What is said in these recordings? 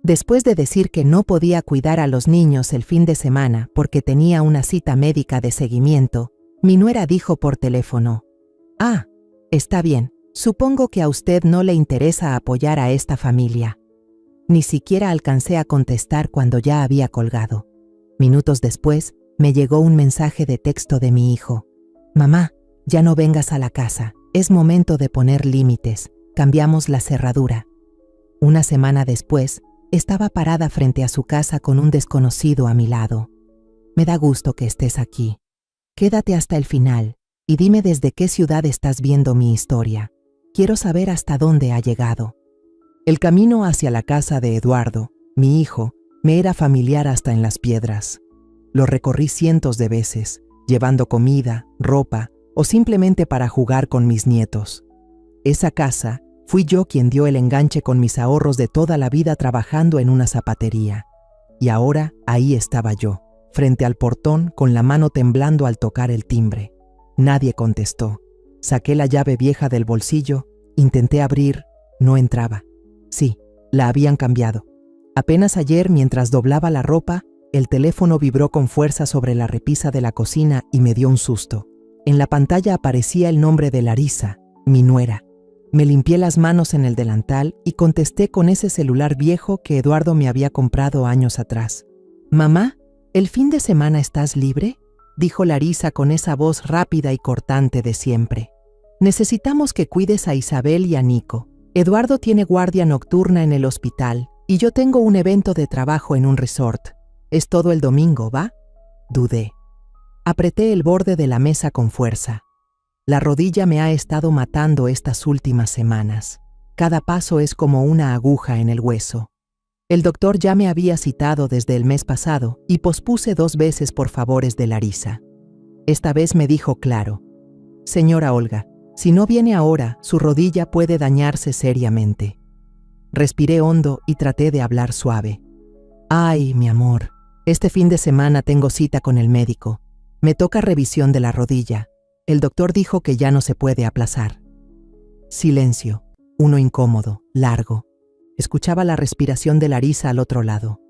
Después de decir que no podía cuidar a los niños el fin de semana porque tenía una cita médica de seguimiento, mi nuera dijo por teléfono: «Ah, está bien, supongo que a usted no le interesa apoyar a esta familia». Ni siquiera alcancé a contestar cuando ya había colgado. Minutos después, me llegó un mensaje de texto de mi hijo: «Mamá, ya no vengas a la casa, es momento de poner límites, cambiamos la cerradura». Una semana después, estaba parada frente a su casa con un desconocido a mi lado. «Me da gusto que estés aquí. Quédate hasta el final y dime desde qué ciudad estás viendo mi historia. Quiero saber hasta dónde ha llegado». El camino hacia la casa de Eduardo, mi hijo, me era familiar hasta en las piedras. Lo recorrí cientos de veces, llevando comida, ropa o simplemente para jugar con mis nietos. Esa casa, fui yo quien dio el enganche con mis ahorros de toda la vida trabajando en una zapatería. Y ahora ahí estaba yo, frente al portón con la mano temblando al tocar el timbre. Nadie contestó. Saqué la llave vieja del bolsillo, intenté abrir, no entraba. Sí, la habían cambiado. Apenas ayer, mientras doblaba la ropa, el teléfono vibró con fuerza sobre la repisa de la cocina y me dio un susto. En la pantalla aparecía el nombre de Larisa, mi nuera. Me limpié las manos en el delantal y contesté con ese celular viejo que Eduardo me había comprado años atrás. «Mamá, ¿el fin de semana estás libre?», dijo Larisa con esa voz rápida y cortante de siempre. «Necesitamos que cuides a Isabel y a Nico. Eduardo tiene guardia nocturna en el hospital y yo tengo un evento de trabajo en un resort. Es todo el domingo, ¿va?». Dudé. Apreté el borde de la mesa con fuerza. La rodilla me ha estado matando estas últimas semanas. Cada paso es como una aguja en el hueso. El doctor ya me había citado desde el mes pasado y pospuse 2 veces por favores de Larisa. Esta vez me dijo claro: «Señora Olga, si no viene ahora, su rodilla puede dañarse seriamente». Respiré hondo y traté de hablar suave. «Ay, mi amor, este fin de semana tengo cita con el médico. Me toca revisión de la rodilla. El doctor dijo que ya no se puede aplazar». Silencio, uno incómodo, largo. Escuchaba la respiración de Larisa al otro lado.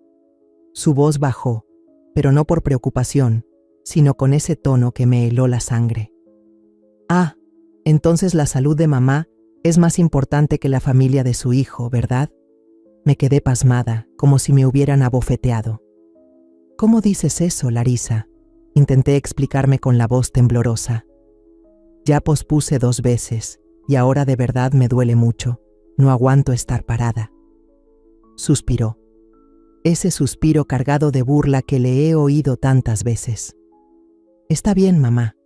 Su voz bajó, pero no por preocupación, sino con ese tono que me heló la sangre. «Ah, entonces la salud de mamá es más importante que la familia de su hijo, ¿verdad?». Me quedé pasmada, como si me hubieran abofeteado. «¿Cómo dices eso, Larisa?», intenté explicarme con la voz temblorosa. «Ya pospuse 2 veces, y ahora de verdad me duele mucho. No aguanto estar parada». Suspiró. Ese suspiro cargado de burla que le he oído tantas veces. «Está bien, mamá.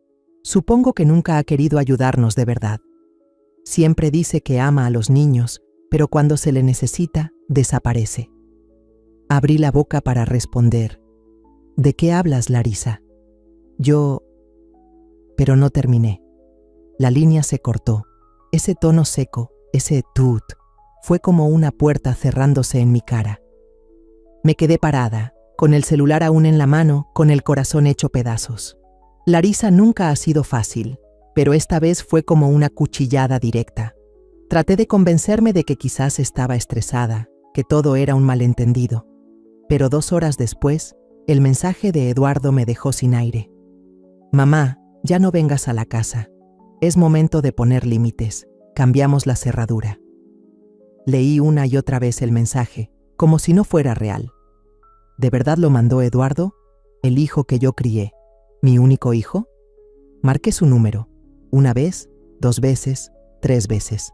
Supongo que nunca ha querido ayudarnos de verdad. Siempre dice que ama a los niños, pero cuando se le necesita, desaparece». Abrí la boca para responder. «¿De qué hablas, Larisa?». Pero no terminé. La línea se cortó. Ese tono seco, ese tut, fue como una puerta cerrándose en mi cara. Me quedé parada, con el celular aún en la mano, con el corazón hecho pedazos. Larisa nunca ha sido fácil, pero esta vez fue como una cuchillada directa. Traté de convencerme de que quizás estaba estresada, que todo era un malentendido. Pero 2 horas después, el mensaje de Eduardo me dejó sin aire. «Mamá, ya no vengas a la casa. Es momento de poner límites. Cambiamos la cerradura». Leí una y otra vez el mensaje, como si no fuera real. ¿De verdad lo mandó Eduardo? ¿El hijo que yo crié? ¿Mi único hijo? Marqué su número. 1 vez, 2 veces, 3 veces.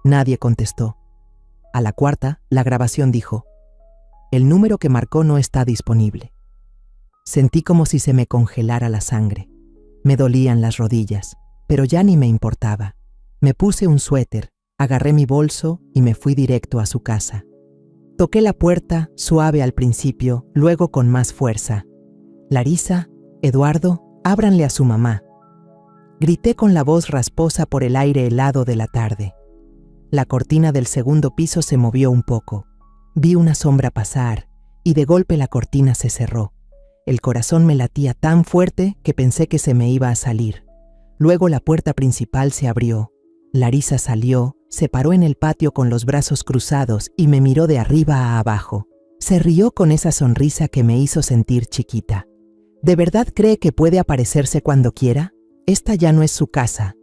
Nadie contestó. A la 4ª, la grabación dijo: «El número que marcó no está disponible». Sentí como si se me congelara la sangre. Me dolían las rodillas, pero ya ni me importaba. Me puse un suéter, agarré mi bolso y me fui directo a su casa. Toqué la puerta, suave al principio, luego con más fuerza. «Larisa, Eduardo, ábranle a su mamá». Grité con la voz rasposa por el aire helado de la tarde. La cortina del 2º piso se movió un poco. Vi una sombra pasar y de golpe la cortina se cerró. El corazón me latía tan fuerte que pensé que se me iba a salir. Luego la puerta principal se abrió. Larisa salió, se paró en el patio con los brazos cruzados y me miró de arriba a abajo. Se rió con esa sonrisa que me hizo sentir chiquita. ¿De verdad cree que puede aparecerse cuando quiera? Esta ya no es su casa.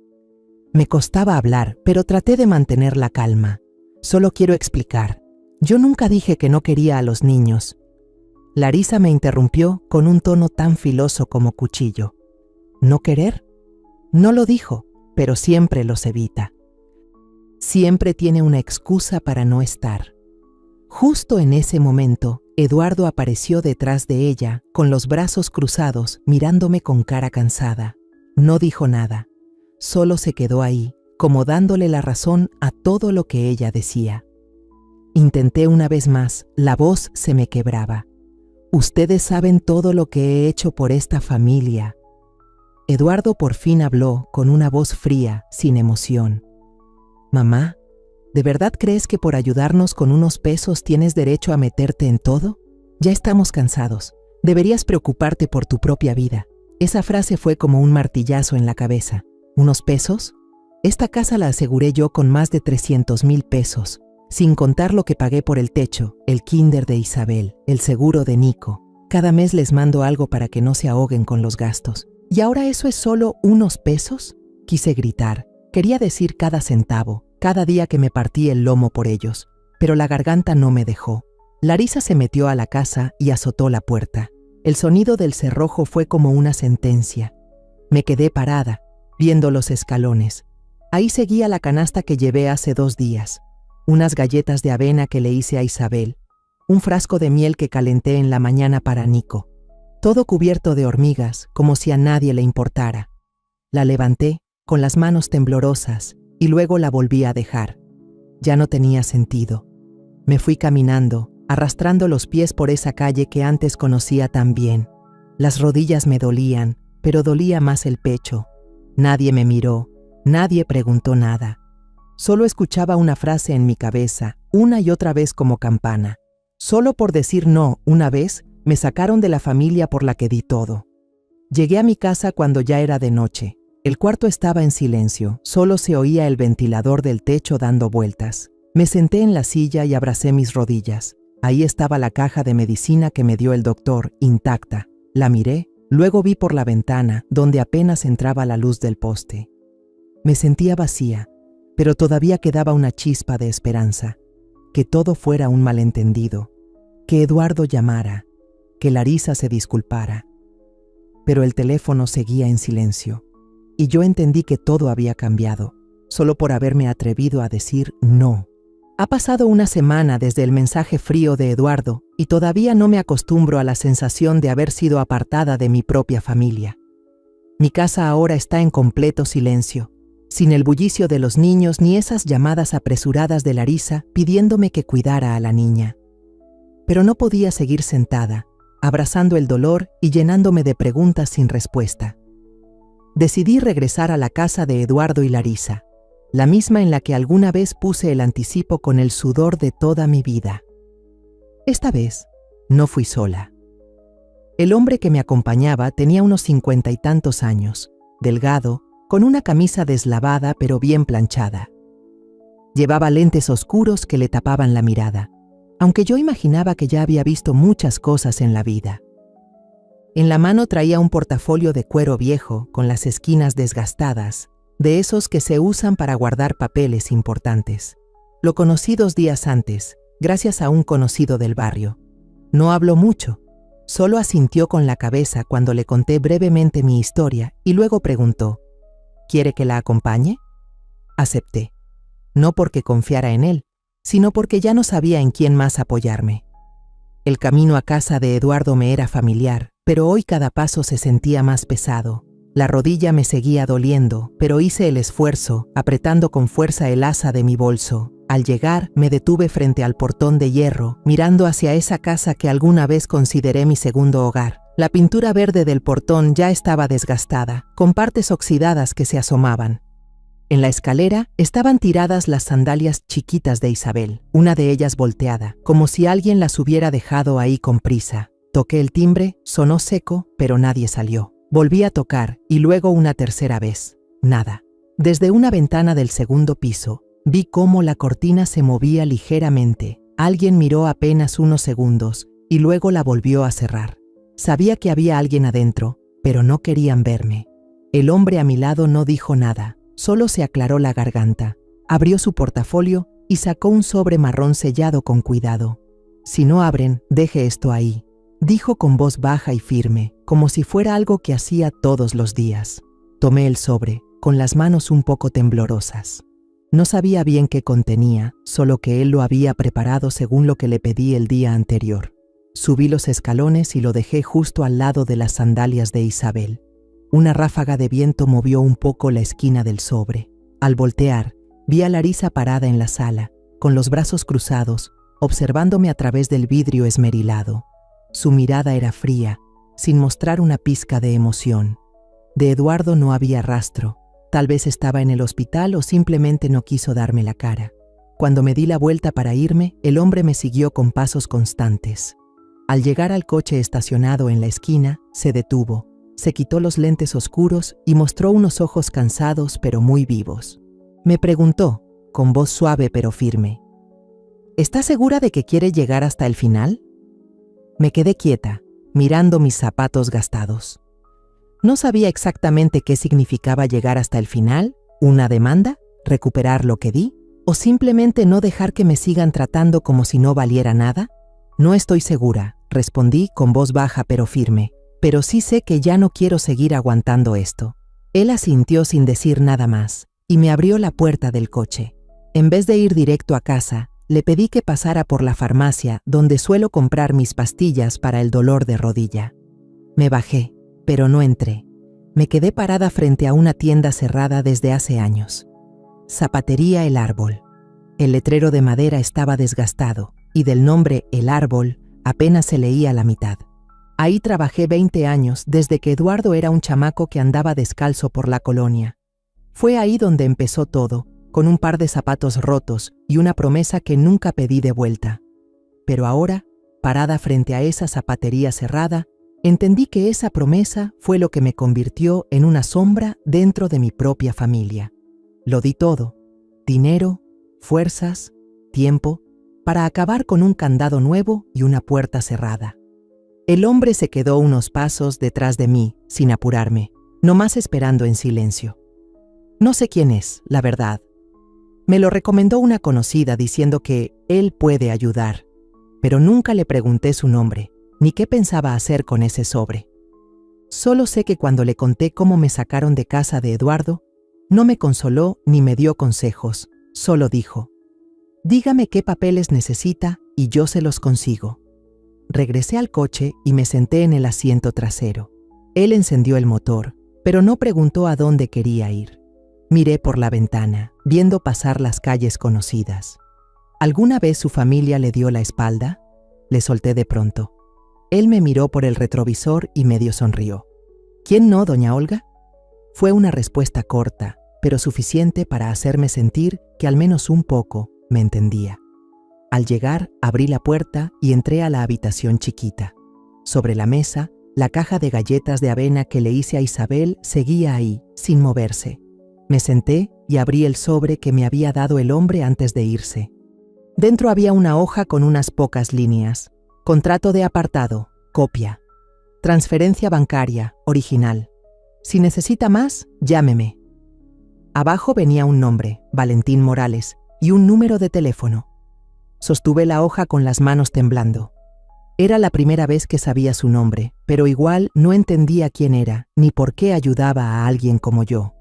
Me costaba hablar, pero traté de mantener la calma. Solo quiero explicar. Yo nunca dije que no quería a los niños. Larisa me interrumpió con un tono tan filoso como cuchillo. ¿No querer? No lo dijo, pero siempre los evita. Siempre tiene una excusa para no estar. Justo en ese momento, Eduardo apareció detrás de ella, con los brazos cruzados, mirándome con cara cansada. No dijo nada, solo se quedó ahí, como dándole la razón a todo lo que ella decía. Intenté una vez más, la voz se me quebraba. Ustedes saben todo lo que he hecho por esta familia. Eduardo por fin habló con una voz fría, sin emoción. Mamá, ¿de verdad crees que por ayudarnos con unos pesos tienes derecho a meterte en todo? Ya estamos cansados. Deberías preocuparte por tu propia vida. Esa frase fue como un martillazo en la cabeza. ¿Unos pesos? Esta casa la aseguré yo con más de 300,000 pesos, sin contar lo que pagué por el techo, el kinder de Isabel, el seguro de Nico. Cada mes les mando algo para que no se ahoguen con los gastos. ¿Y ahora eso es solo unos pesos? Quise gritar. Quería decir cada centavo, cada día que me partí el lomo por ellos, pero la garganta no me dejó. Larisa se metió a la casa y azotó la puerta. El sonido del cerrojo fue como una sentencia. Me quedé parada, viendo los escalones. Ahí seguía la canasta que llevé hace 2 días, unas galletas de avena que le hice a Isabel, un frasco de miel que calenté en la mañana para Nico. Todo cubierto de hormigas, como si a nadie le importara. La levanté, con las manos temblorosas, y luego la volví a dejar. Ya no tenía sentido. Me fui caminando, arrastrando los pies por esa calle que antes conocía tan bien. Las rodillas me dolían, pero dolía más el pecho. Nadie me miró, nadie preguntó nada. Solo escuchaba una frase en mi cabeza, una y otra vez como campana. Solo por decir no una vez, me sacaron de la familia por la que di todo. Llegué a mi casa cuando ya era de noche. El cuarto estaba en silencio, solo se oía el ventilador del techo dando vueltas. Me senté en la silla y abracé mis rodillas. Ahí estaba la caja de medicina que me dio el doctor, intacta. La miré, luego vi por la ventana, donde apenas entraba la luz del poste. Me sentía vacía, pero todavía quedaba una chispa de esperanza. Que todo fuera un malentendido. Que Eduardo llamara. Que Larisa se disculpara. Pero el teléfono seguía en silencio. Y yo entendí que todo había cambiado, solo por haberme atrevido a decir no. Ha pasado una semana desde el mensaje frío de Eduardo y todavía no me acostumbro a la sensación de haber sido apartada de mi propia familia. Mi casa ahora está en completo silencio, sin el bullicio de los niños ni esas llamadas apresuradas de Larisa pidiéndome que cuidara a la niña. Pero no podía seguir sentada, abrazando el dolor y llenándome de preguntas sin respuesta. Decidí regresar a la casa de Eduardo y Larisa, la misma en la que alguna vez puse el anticipo con el sudor de toda mi vida. Esta vez, no fui sola. El hombre que me acompañaba tenía unos 50 y tantos años, delgado, con una camisa deslavada pero bien planchada. Llevaba lentes oscuros que le tapaban la mirada, aunque yo imaginaba que ya había visto muchas cosas en la vida. En la mano traía un portafolio de cuero viejo con las esquinas desgastadas, de esos que se usan para guardar papeles importantes. Lo conocí 2 días antes, gracias a un conocido del barrio. No habló mucho, solo asintió con la cabeza cuando le conté brevemente mi historia y luego preguntó, ¿quiere que la acompañe? Acepté, no porque confiara en él, sino porque ya no sabía en quién más apoyarme. El camino a casa de Eduardo me era familiar, pero hoy cada paso se sentía más pesado. La rodilla me seguía doliendo, pero hice el esfuerzo, apretando con fuerza el asa de mi bolso. Al llegar, me detuve frente al portón de hierro, mirando hacia esa casa que alguna vez consideré mi segundo hogar. La pintura verde del portón ya estaba desgastada, con partes oxidadas que se asomaban. En la escalera estaban tiradas las sandalias chiquitas de Isabel, una de ellas volteada, como si alguien las hubiera dejado ahí con prisa. Toqué el timbre, sonó seco, pero nadie salió. Volví a tocar, y luego una tercera vez. Nada. Desde una ventana del segundo piso, vi cómo la cortina se movía ligeramente. Alguien miró apenas unos segundos y luego la volvió a cerrar. Sabía que había alguien adentro, pero no querían verme. El hombre a mi lado no dijo nada, solo se aclaró la garganta. Abrió su portafolio y sacó un sobre marrón sellado con cuidado. «Si no abren, deje esto ahí», dijo con voz baja y firme, como si fuera algo que hacía todos los días. Tomé el sobre, con las manos un poco temblorosas. No sabía bien qué contenía, solo que él lo había preparado según lo que le pedí el día anterior. Subí los escalones y lo dejé justo al lado de las sandalias de Isabel. Una ráfaga de viento movió un poco la esquina del sobre. Al voltear, vi a Larisa parada en la sala, con los brazos cruzados, observándome a través del vidrio esmerilado. Su mirada era fría, sin mostrar una pizca de emoción. De Eduardo no había rastro. Tal vez estaba en el hospital o simplemente no quiso darme la cara. Cuando me di la vuelta para irme, el hombre me siguió con pasos constantes. Al llegar al coche estacionado en la esquina, se detuvo, se quitó los lentes oscuros y mostró unos ojos cansados pero muy vivos. Me preguntó, con voz suave pero firme: ¿Estás segura de que quiere llegar hasta el final? Me quedé quieta, mirando mis zapatos gastados. No sabía exactamente qué significaba llegar hasta el final, una demanda, recuperar lo que di, o simplemente no dejar que me sigan tratando como si no valiera nada. No estoy segura, respondí con voz baja pero firme, pero sí sé que ya no quiero seguir aguantando esto. Él asintió sin decir nada más, y me abrió la puerta del coche. En vez de ir directo a casa, le pedí que pasara por la farmacia donde suelo comprar mis pastillas para el dolor de rodilla. Me bajé, pero no entré. Me quedé parada frente a una tienda cerrada desde hace años. Zapatería El Árbol. El letrero de madera estaba desgastado, y del nombre El Árbol apenas se leía la mitad. Ahí trabajé 20 años desde que Eduardo era un chamaco que andaba descalzo por la colonia. Fue ahí donde empezó todo, con un par de zapatos rotos y una promesa que nunca pedí de vuelta. Pero ahora, parada frente a esa zapatería cerrada, entendí que esa promesa fue lo que me convirtió en una sombra dentro de mi propia familia. Lo di todo: dinero, fuerzas, tiempo, para acabar con un candado nuevo y una puerta cerrada. El hombre se quedó unos pasos detrás de mí, sin apurarme, nomás esperando en silencio. No sé quién es, la verdad. Me lo recomendó una conocida diciendo que él puede ayudar, pero nunca le pregunté su nombre, ni qué pensaba hacer con ese sobre. Solo sé que cuando le conté cómo me sacaron de casa de Eduardo, no me consoló ni me dio consejos, solo dijo: «Dígame qué papeles necesita y yo se los consigo». Regresé al coche y me senté en el asiento trasero. Él encendió el motor, pero no preguntó a dónde quería ir. Miré por la ventana, viendo pasar las calles conocidas. ¿Alguna vez su familia le dio la espalda? Le solté de pronto. Él me miró por el retrovisor y medio sonrió. «¿Quién no, doña Olga?». Fue una respuesta corta, pero suficiente para hacerme sentir que al menos un poco me entendía. Al llegar, abrí la puerta y entré a la habitación chiquita. Sobre la mesa, la caja de galletas de avena que le hice a Isabel seguía ahí, sin moverse. Me senté y abrí el sobre que me había dado el hombre antes de irse. Dentro había una hoja con unas pocas líneas. Contrato de apartado, copia. Transferencia bancaria, original. Si necesita más, llámeme. Abajo venía un nombre, Valentín Morales, y un número de teléfono. Sostuve la hoja con las manos temblando. Era la primera vez que sabía su nombre, pero igual no entendía quién era, ni por qué ayudaba a alguien como yo.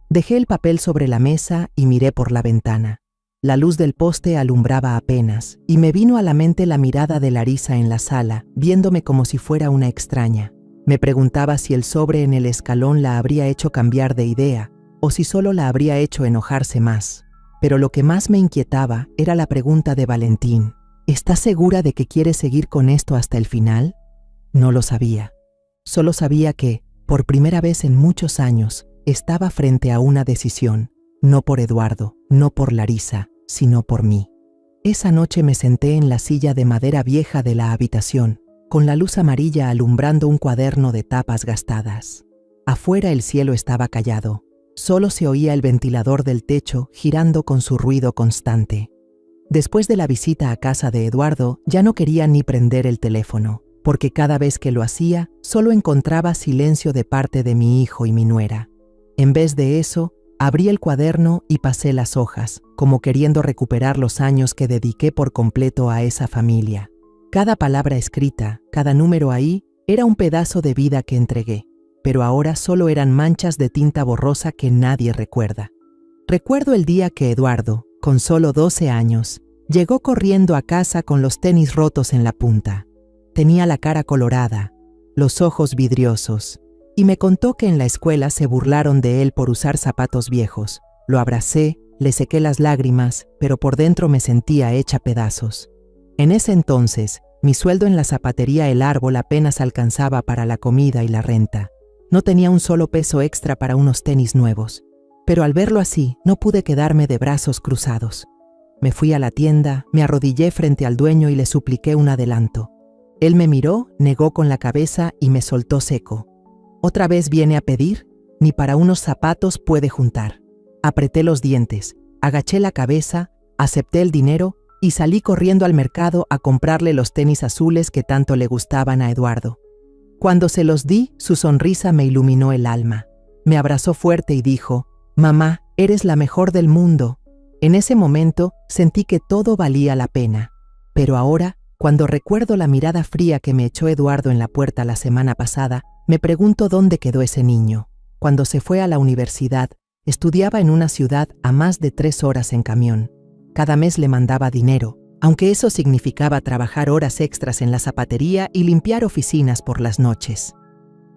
Dejé el papel sobre la mesa y miré por la ventana. La luz del poste alumbraba apenas, y me vino a la mente la mirada de Larisa en la sala, viéndome como si fuera una extraña. Me preguntaba si el sobre en el escalón la habría hecho cambiar de idea, o si solo la habría hecho enojarse más. Pero lo que más me inquietaba era la pregunta de Valentín: ¿estás segura de que quieres seguir con esto hasta el final? No lo sabía. Solo sabía que, por primera vez en muchos años, estaba frente a una decisión, no por Eduardo, no por Larisa, sino por mí. Esa noche me senté en la silla de madera vieja de la habitación, con la luz amarilla alumbrando un cuaderno de tapas gastadas. Afuera el cielo estaba callado, Solo se oía el ventilador del techo girando con su ruido constante. Después de la visita a casa de Eduardo, ya no quería ni prender el teléfono, porque cada vez que lo hacía, solo encontraba silencio de parte de mi hijo y mi nuera. En vez de eso, abrí el cuaderno y pasé las hojas, como queriendo recuperar los años que dediqué por completo a esa familia. Cada palabra escrita, cada número ahí, era un pedazo de vida que entregué, pero ahora solo eran manchas de tinta borrosa que nadie recuerda. Recuerdo el día que Eduardo, con solo 12 años, llegó corriendo a casa con los tenis rotos en la punta. Tenía la cara colorada, los ojos vidriosos, y me contó que en la escuela se burlaron de él por usar zapatos viejos. Lo abracé, le sequé las lágrimas, pero por dentro me sentía hecha pedazos. En ese entonces, mi sueldo en la zapatería El Árbol apenas alcanzaba para la comida y la renta. No tenía un solo peso extra para unos tenis nuevos. Pero al verlo así, no pude quedarme de brazos cruzados. Me fui a la tienda, me arrodillé frente al dueño y le supliqué un adelanto. Él me miró, negó con la cabeza y me soltó seco. ¿Otra vez viene a pedir? Ni para unos zapatos puede juntar. Apreté los dientes, agaché la cabeza, acepté el dinero y salí corriendo al mercado a comprarle los tenis azules que tanto le gustaban a Eduardo. Cuando se los di, su sonrisa me iluminó el alma. Me abrazó fuerte y dijo: «Mamá, eres la mejor del mundo». En ese momento sentí que todo valía la pena. Pero ahora, cuando recuerdo la mirada fría que me echó Eduardo en la puerta la semana pasada, me pregunto dónde quedó ese niño. Cuando se fue a la universidad, estudiaba en una ciudad a más de 3 horas en camión. Cada mes le mandaba dinero, aunque eso significaba trabajar horas extras en la zapatería y limpiar oficinas por las noches.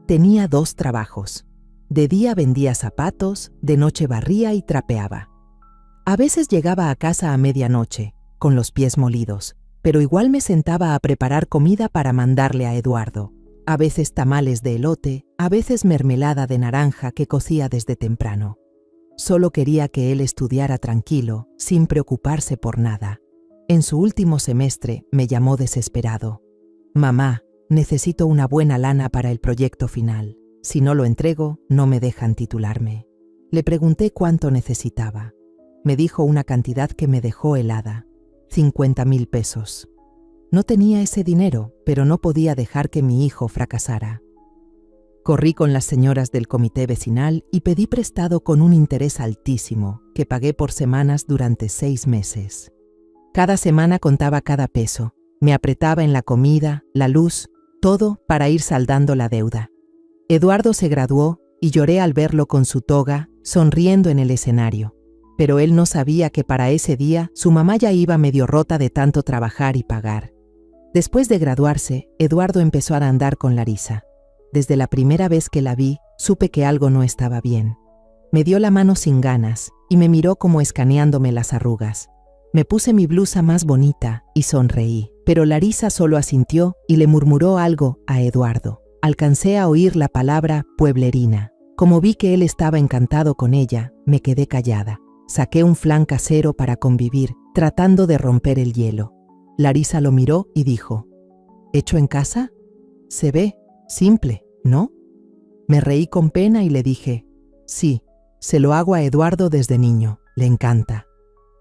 Tenía 2 trabajos. De día vendía zapatos, de noche barría y trapeaba. A veces llegaba a casa a medianoche, con los pies molidos, pero igual me sentaba a preparar comida para mandarle a Eduardo. A veces tamales de elote, a veces mermelada de naranja que cocía desde temprano. Solo quería que él estudiara tranquilo, sin preocuparse por nada. En su último semestre me llamó desesperado. «Mamá, necesito una buena lana para el proyecto final. Si no lo entrego, no me dejan titularme». Le pregunté cuánto necesitaba. Me dijo una cantidad que me dejó helada: 50,000 pesos. No tenía ese dinero, pero no podía dejar que mi hijo fracasara. Corrí con las señoras del comité vecinal y pedí prestado con un interés altísimo, que pagué por semanas durante 6 meses. Cada semana contaba cada peso, me apretaba en la comida, la luz, todo para ir saldando la deuda. Eduardo se graduó y lloré al verlo con su toga, sonriendo en el escenario. Pero él no sabía que para ese día su mamá ya iba medio rota de tanto trabajar y pagar. Después de graduarse, Eduardo empezó a andar con Larisa. Desde la primera vez que la vi, supe que algo no estaba bien. Me dio la mano sin ganas y me miró como escaneándome las arrugas. Me puse mi blusa más bonita y sonreí, pero Larisa solo asintió y le murmuró algo a Eduardo. Alcancé a oír la palabra pueblerina. Como vi que él estaba encantado con ella, me quedé callada. Saqué un flan casero para convivir, tratando de romper el hielo. Larisa lo miró y dijo: «¿Hecho en casa? Se ve simple, ¿no?». Me reí con pena y le dije: «Sí, se lo hago a Eduardo desde niño, le encanta».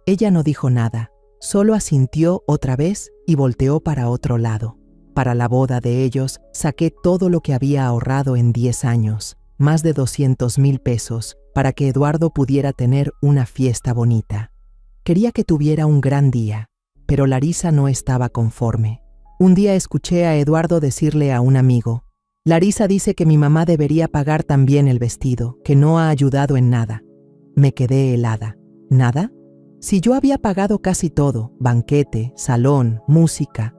Ella no dijo nada, solo asintió otra vez y volteó para otro lado. Para la boda de ellos, saqué todo lo que había ahorrado en 10 años, más de 200,000 pesos, para que Eduardo pudiera tener una fiesta bonita. Quería que tuviera un gran día, pero Larisa no estaba conforme. Un día escuché a Eduardo decirle a un amigo: «Larisa dice que mi mamá debería pagar también el vestido, que no ha ayudado en nada». Me quedé helada. ¿Nada? Si yo había pagado casi todo, banquete, salón, música.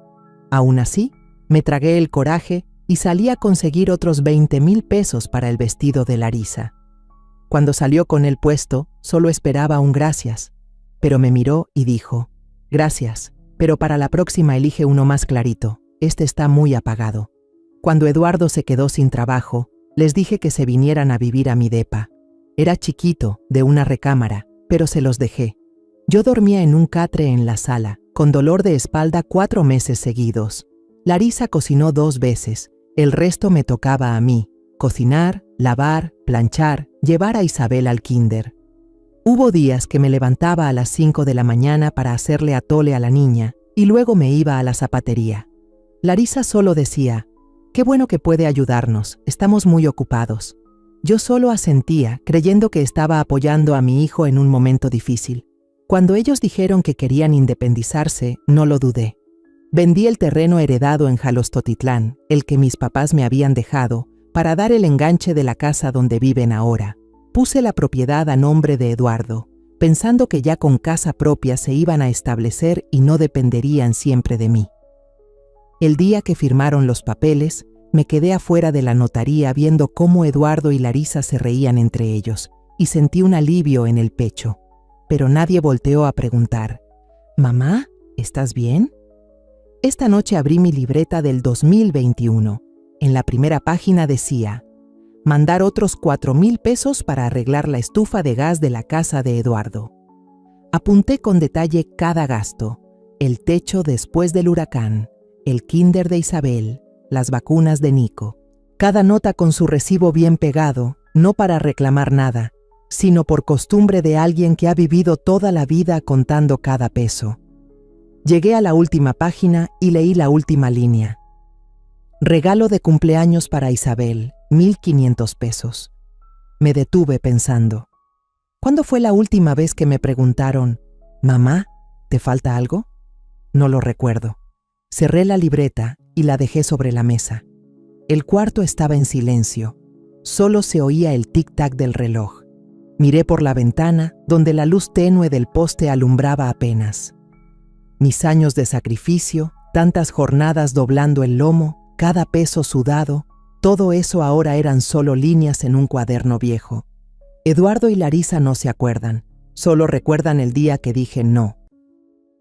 Aún así, me tragué el coraje y salí a conseguir otros 20,000 pesos para el vestido de Larisa. Cuando salió con el puesto, solo esperaba un gracias, pero me miró y dijo: «Gracias, pero para la próxima elige uno más clarito, este está muy apagado». Cuando Eduardo se quedó sin trabajo, les dije que se vinieran a vivir a mi depa. Era chiquito, de una recámara, pero se los dejé. Yo dormía en un catre en la sala, con dolor de espalda 4 meses seguidos. Larisa cocinó 2 veces, el resto me tocaba a mí: cocinar, lavar, planchar, Llevar a Isabel al kinder. Hubo días que me levantaba a las 5 de la mañana para hacerle atole a la niña y luego me iba a la zapatería. Larisa solo decía, «Qué bueno que puede ayudarnos, estamos muy ocupados». Yo solo asentía, creyendo que estaba apoyando a mi hijo en un momento difícil. Cuando ellos dijeron que querían independizarse, no lo dudé. Vendí el terreno heredado en Jalostotitlán, el que mis papás me habían dejado, para dar el enganche de la casa donde viven ahora. Puse la propiedad a nombre de Eduardo, pensando que ya con casa propia se iban a establecer y no dependerían siempre de mí. El día que firmaron los papeles, me quedé afuera de la notaría viendo cómo Eduardo y Larisa se reían entre ellos, y sentí un alivio en el pecho. Pero nadie volteó a preguntar, «Mamá, ¿estás bien?». Esta noche abrí mi libreta del 2021. En la primera página decía, mandar otros 4,000 pesos para arreglar la estufa de gas de la casa de Eduardo. Apunté con detalle cada gasto, el techo después del huracán, el kinder de Isabel, las vacunas de Nico. Cada nota con su recibo bien pegado, no para reclamar nada, sino por costumbre de alguien que ha vivido toda la vida contando cada peso. Llegué a la última página y leí la última línea. Regalo de cumpleaños para Isabel, 1,500 pesos. Me detuve pensando. ¿Cuándo fue la última vez que me preguntaron, «Mamá, ¿te falta algo?». No lo recuerdo. Cerré la libreta y la dejé sobre la mesa. El cuarto estaba en silencio. Solo se oía el tic-tac del reloj. Miré por la ventana, donde la luz tenue del poste alumbraba apenas. Mis años de sacrificio, tantas jornadas doblando el lomo, cada peso sudado, todo eso ahora eran solo líneas en un cuaderno viejo. Eduardo y Larisa no se acuerdan, solo recuerdan el día que dije no.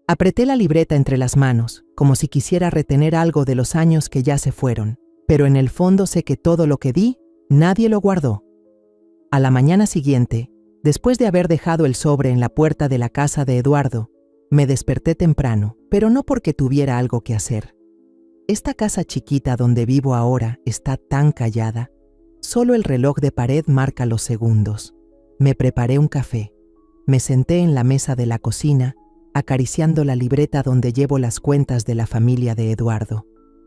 Apreté la libreta entre las manos, como si quisiera retener algo de los años que ya se fueron, pero en el fondo sé que todo lo que di, nadie lo guardó. A la mañana siguiente, después de haber dejado el sobre en la puerta de la casa de Eduardo, me desperté temprano, pero no porque tuviera algo que hacer. Esta casa chiquita donde vivo ahora está tan callada. Solo el reloj de pared marca los segundos. Me preparé un café. Me senté en la mesa de la cocina, acariciando la libreta donde llevo las cuentas de la familia de Eduardo.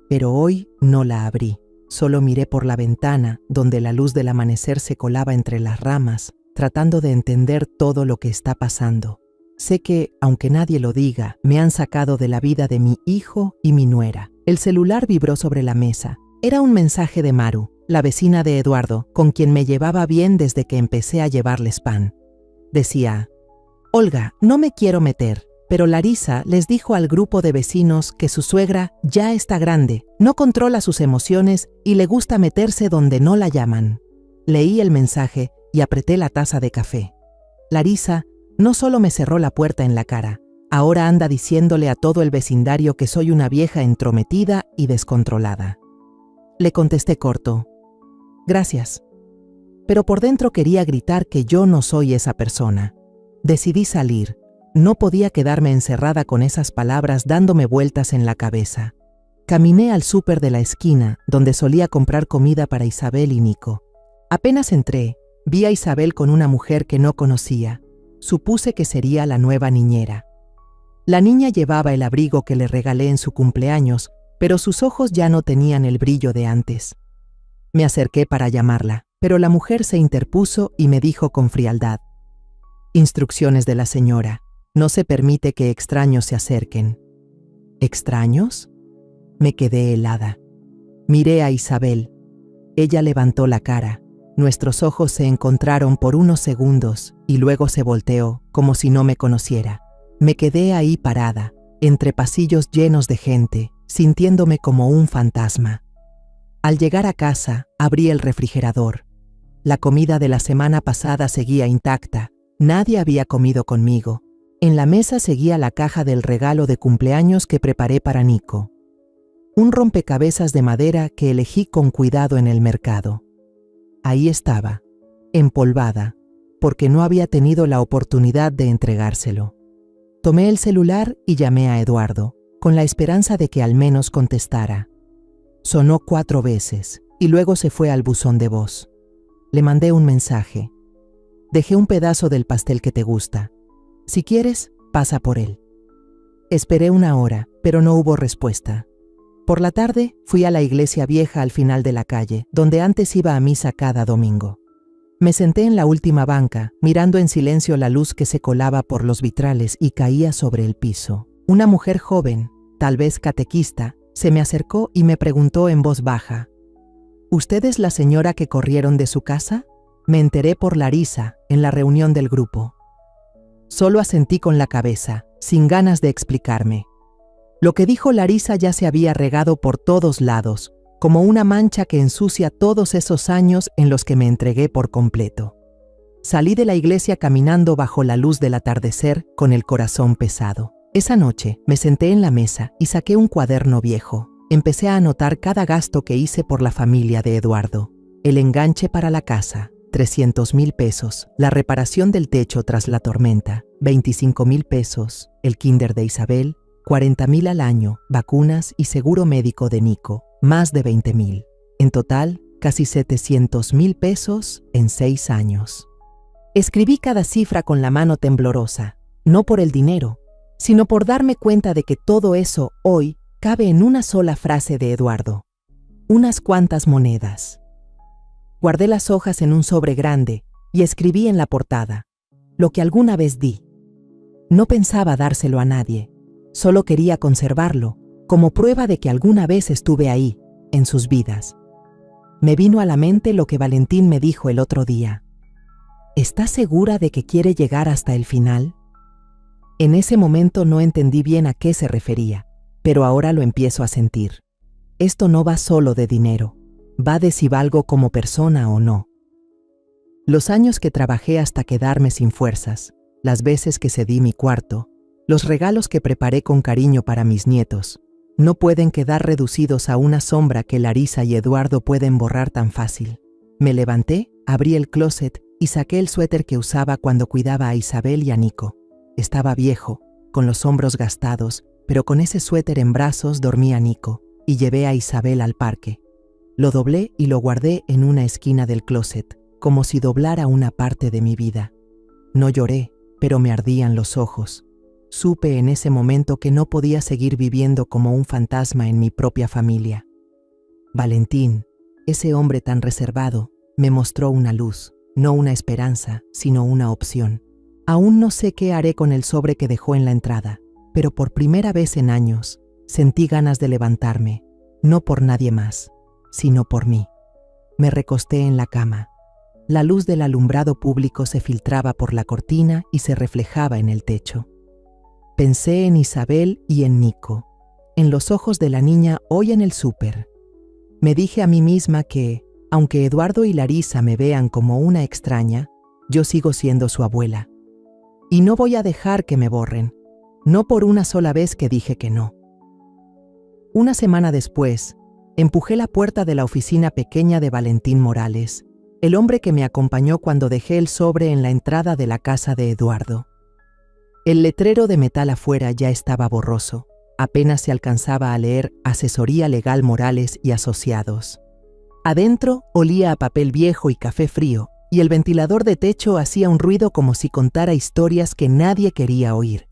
Pero hoy no la abrí. Solo miré por la ventana, donde la luz del amanecer se colaba entre las ramas, tratando de entender todo lo que está pasando. Sé que, aunque nadie lo diga, me han sacado de la vida de mi hijo y mi nuera. El celular vibró sobre la mesa. Era un mensaje de Maru, la vecina de Eduardo, con quien me llevaba bien desde que empecé a llevarles pan. Decía, «Olga, no me quiero meter, pero Larisa les dijo al grupo de vecinos que su suegra ya está grande, no controla sus emociones y le gusta meterse donde no la llaman». Leí el mensaje y apreté la taza de café. Larisa no solo me cerró la puerta en la cara, ahora anda diciéndole a todo el vecindario que soy una vieja entrometida y descontrolada. Le contesté corto, «Gracias». Pero por dentro quería gritar que yo no soy esa persona. Decidí salir. No podía quedarme encerrada con esas palabras dándome vueltas en la cabeza. Caminé al súper de la esquina, donde solía comprar comida para Isabel y Nico. Apenas entré, vi a Isabel con una mujer que no conocía. Supuse que sería la nueva niñera. La niña llevaba el abrigo que le regalé en su cumpleaños, pero sus ojos ya no tenían el brillo de antes. Me acerqué para llamarla, pero la mujer se interpuso y me dijo con frialdad, «Instrucciones de la señora. No se permite que extraños se acerquen». ¿Extraños? Me quedé helada. Miré a Isabel. Ella levantó la cara. Nuestros ojos se encontraron por unos segundos y luego se volteó, como si no me conociera. Me quedé ahí parada, entre pasillos llenos de gente, sintiéndome como un fantasma. Al llegar a casa, abrí el refrigerador. La comida de la semana pasada seguía intacta. Nadie había comido conmigo. En la mesa seguía la caja del regalo de cumpleaños que preparé para Nico. Un rompecabezas de madera que elegí con cuidado en el mercado. Ahí estaba, empolvada, porque no había tenido la oportunidad de entregárselo. Tomé el celular y llamé a Eduardo, con la esperanza de que al menos contestara. Sonó 4 veces y luego se fue al buzón de voz. Le mandé un mensaje. Dejé un pedazo del pastel que te gusta. Si quieres, pasa por él. Esperé 1 hora, pero no hubo respuesta. Por la tarde, fui a la iglesia vieja al final de la calle, donde antes iba a misa cada domingo. Me senté en la última banca, mirando en silencio la luz que se colaba por los vitrales y caía sobre el piso. Una mujer joven, tal vez catequista, se me acercó y me preguntó en voz baja: ¿Usted es la señora que corrieron de su casa? Me enteré por Larisa, en la reunión del grupo. Solo asentí con la cabeza, sin ganas de explicarme. Lo que dijo Larisa ya se había regado por todos lados, como una mancha que ensucia todos esos años en los que me entregué por completo. Salí de la iglesia caminando bajo la luz del atardecer con el corazón pesado. Esa noche me senté en la mesa y saqué un cuaderno viejo. Empecé a anotar cada gasto que hice por la familia de Eduardo. El enganche para la casa, 300,000 pesos. La reparación del techo tras la tormenta, 25,000 pesos. El kinder de Isabel, 40,000 al año. Vacunas y seguro médico de Nico, más de 20,000. En total, casi 700,000 pesos en 6 años. Escribí cada cifra con la mano temblorosa, no por el dinero, sino por darme cuenta de que todo eso hoy cabe en una sola frase de Eduardo. Unas cuantas monedas. Guardé las hojas en un sobre grande y escribí en la portada: lo que alguna vez di. No pensaba dárselo a nadie, solo quería conservarlo, como prueba de que alguna vez estuve ahí, en sus vidas. Me vino a la mente lo que Valentín me dijo el otro día. ¿Estás segura de que quiere llegar hasta el final? En ese momento no entendí bien a qué se refería, pero ahora lo empiezo a sentir. Esto no va solo de dinero, va de si valgo como persona o no. Los años que trabajé hasta quedarme sin fuerzas, las veces que cedí mi cuarto, los regalos que preparé con cariño para mis nietos, no pueden quedar reducidos a una sombra que Larisa y Eduardo pueden borrar tan fácil. Me levanté, abrí el closet y saqué el suéter que usaba cuando cuidaba a Isabel y a Nico. Estaba viejo, con los hombros gastados, pero con ese suéter en brazos dormía Nico, y llevé a Isabel al parque. Lo doblé y lo guardé en una esquina del closet, como si doblara una parte de mi vida. No lloré, pero me ardían los ojos. Supe en ese momento que no podía seguir viviendo como un fantasma en mi propia familia. Valentín, ese hombre tan reservado, me mostró una luz, no una esperanza, sino una opción. Aún no sé qué haré con el sobre que dejó en la entrada, pero por primera vez en años sentí ganas de levantarme, no por nadie más, sino por mí. Me recosté en la cama. La luz del alumbrado público se filtraba por la cortina y se reflejaba en el techo. Pensé en Isabel y en Nico, en los ojos de la niña hoy en el súper. Me dije a mí misma que, aunque Eduardo y Larisa me vean como una extraña, yo sigo siendo su abuela. Y no voy a dejar que me borren, no por una sola vez que dije que no. Una semana después, empujé la puerta de la oficina pequeña de Valentín Morales, el hombre que me acompañó cuando dejé el sobre en la entrada de la casa de Eduardo. El letrero de metal afuera ya estaba borroso, apenas se alcanzaba a leer Asesoría Legal Morales y Asociados. Adentro olía a papel viejo y café frío, y el ventilador de techo hacía un ruido como si contara historias que nadie quería oír.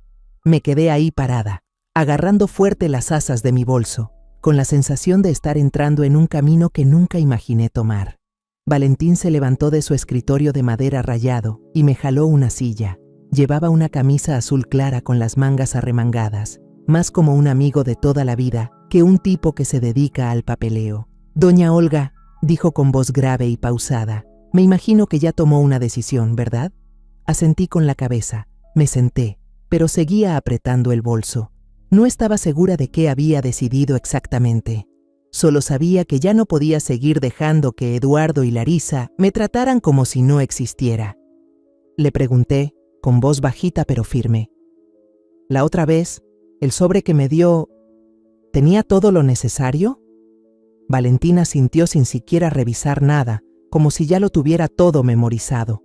Me quedé ahí parada, agarrando fuerte las asas de mi bolso, con la sensación de estar entrando en un camino que nunca imaginé tomar. Valentín se levantó de su escritorio de madera rayado y me jaló una silla. Llevaba una camisa azul clara con las mangas arremangadas, más como un amigo de toda la vida que un tipo que se dedica al papeleo. «Doña Olga», dijo con voz grave y pausada, «me imagino que ya tomó una decisión, ¿verdad?» Asentí con la cabeza, me senté, pero seguía apretando el bolso. No estaba segura de qué había decidido exactamente. Solo sabía que ya no podía seguir dejando que Eduardo y Larisa me trataran como si no existiera. Le pregunté, con voz bajita pero firme: «La otra vez, el sobre que me dio, ¿tenía todo lo necesario?» Valentina asintió sin siquiera revisar nada, como si ya lo tuviera todo memorizado.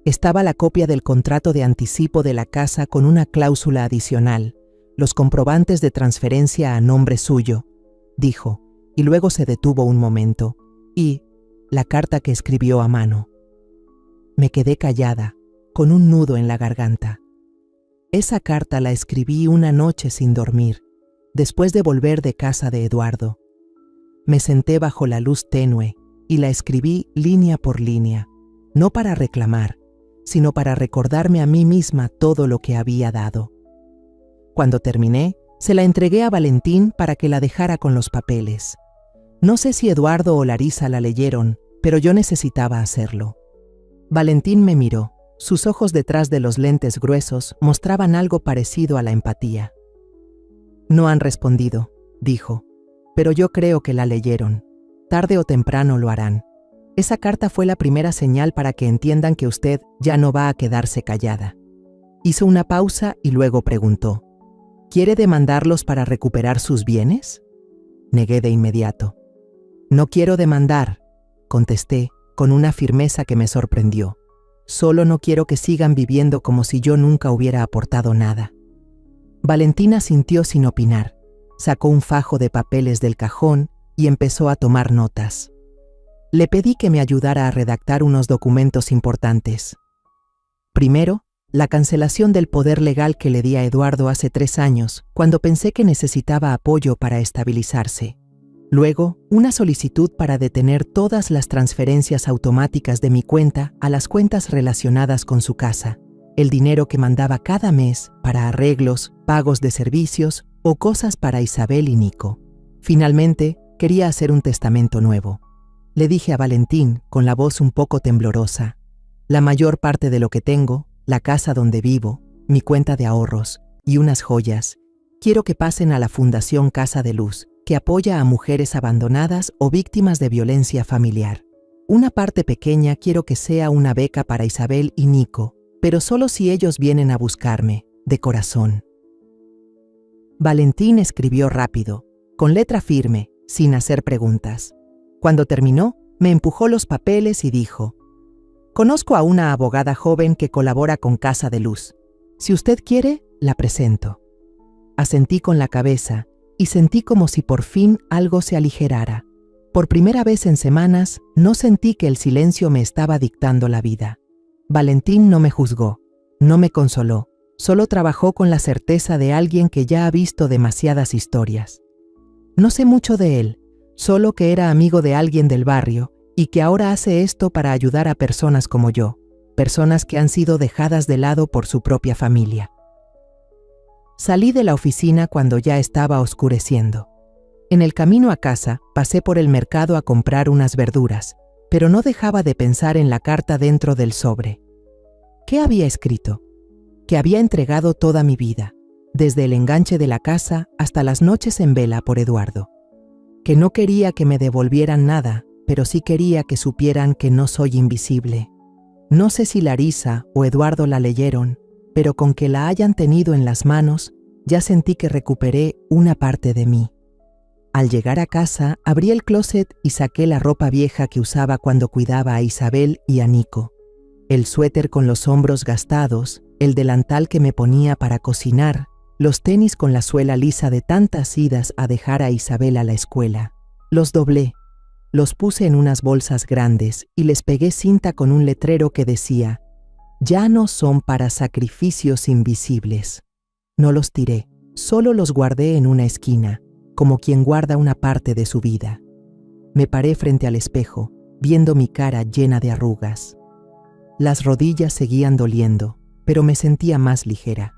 Estaba la copia del contrato de anticipo de la casa con una cláusula adicional, los comprobantes de transferencia a nombre suyo, dijo, y luego se detuvo un momento, y la carta que escribió a mano. Me quedé callada, con un nudo en la garganta. Esa carta la escribí una noche sin dormir, después de volver de casa de Eduardo. Me senté bajo la luz tenue y la escribí línea por línea, no para reclamar, sino para recordarme a mí misma todo lo que había dado. Cuando terminé, se la entregué a Valentín para que la dejara con los papeles. No sé si Eduardo o Larisa la leyeron, pero yo necesitaba hacerlo. Valentín me miró. Sus ojos detrás de los lentes gruesos mostraban algo parecido a la empatía. No han respondido, dijo, pero yo creo que la leyeron. Tarde o temprano lo harán. Esa carta fue la primera señal para que entiendan que usted ya no va a quedarse callada. Hizo una pausa y luego preguntó, ¿quiere demandarlos para recuperar sus bienes? Negué de inmediato. No quiero demandar, contesté con una firmeza que me sorprendió. Solo no quiero que sigan viviendo como si yo nunca hubiera aportado nada. Valentina asintió sin opinar. Sacó un fajo de papeles del cajón y empezó a tomar notas. Le pedí que me ayudara a redactar unos documentos importantes. Primero, la cancelación del poder legal que le di a Eduardo hace 3 años, cuando pensé que necesitaba apoyo para estabilizarse. Luego, una solicitud para detener todas las transferencias automáticas de mi cuenta a las cuentas relacionadas con su casa, el dinero que mandaba cada mes para arreglos, pagos de servicios o cosas para Isabel y Nico. Finalmente, quería hacer un testamento nuevo. Le dije a Valentín, con la voz un poco temblorosa, la mayor parte de lo que tengo, la casa donde vivo, mi cuenta de ahorros y unas joyas, quiero que pasen a la Fundación Casa de Luz, que apoya a mujeres abandonadas o víctimas de violencia familiar. Una parte pequeña quiero que sea una beca para Isabel y Nico, pero solo si ellos vienen a buscarme, de corazón. Valentín escribió rápido, con letra firme, sin hacer preguntas. Cuando terminó, me empujó los papeles y dijo, «Conozco a una abogada joven que colabora con Casa de Luz. Si usted quiere, la presento». Asentí con la cabeza y sentí como si por fin algo se aligerara. Por primera vez en semanas, no sentí que el silencio me estaba dictando la vida. Valentín no me juzgó, no me consoló, solo trabajó con la certeza de alguien que ya ha visto demasiadas historias. No sé mucho de él, solo que era amigo de alguien del barrio y que ahora hace esto para ayudar a personas como yo, personas que han sido dejadas de lado por su propia familia. Salí de la oficina cuando ya estaba oscureciendo. En el camino a casa, pasé por el mercado a comprar unas verduras, pero no dejaba de pensar en la carta dentro del sobre. ¿Qué había escrito? Que había entregado toda mi vida, desde el enganche de la casa hasta las noches en vela por Eduardo. Que no quería que me devolvieran nada, pero sí quería que supieran que no soy invisible. No sé si Larisa o Eduardo la leyeron, pero con que la hayan tenido en las manos, ya sentí que recuperé una parte de mí. Al llegar a casa, abrí el closet y saqué la ropa vieja que usaba cuando cuidaba a Isabel y a Nico. El suéter con los hombros gastados, el delantal que me ponía para cocinar, los tenis con la suela lisa de tantas idas a dejar a Isabel a la escuela. Los doblé, los puse en unas bolsas grandes y les pegué cinta con un letrero que decía, «Ya no son para sacrificios invisibles». No los tiré, solo los guardé en una esquina, como quien guarda una parte de su vida. Me paré frente al espejo, viendo mi cara llena de arrugas. Las rodillas seguían doliendo, pero me sentía más ligera.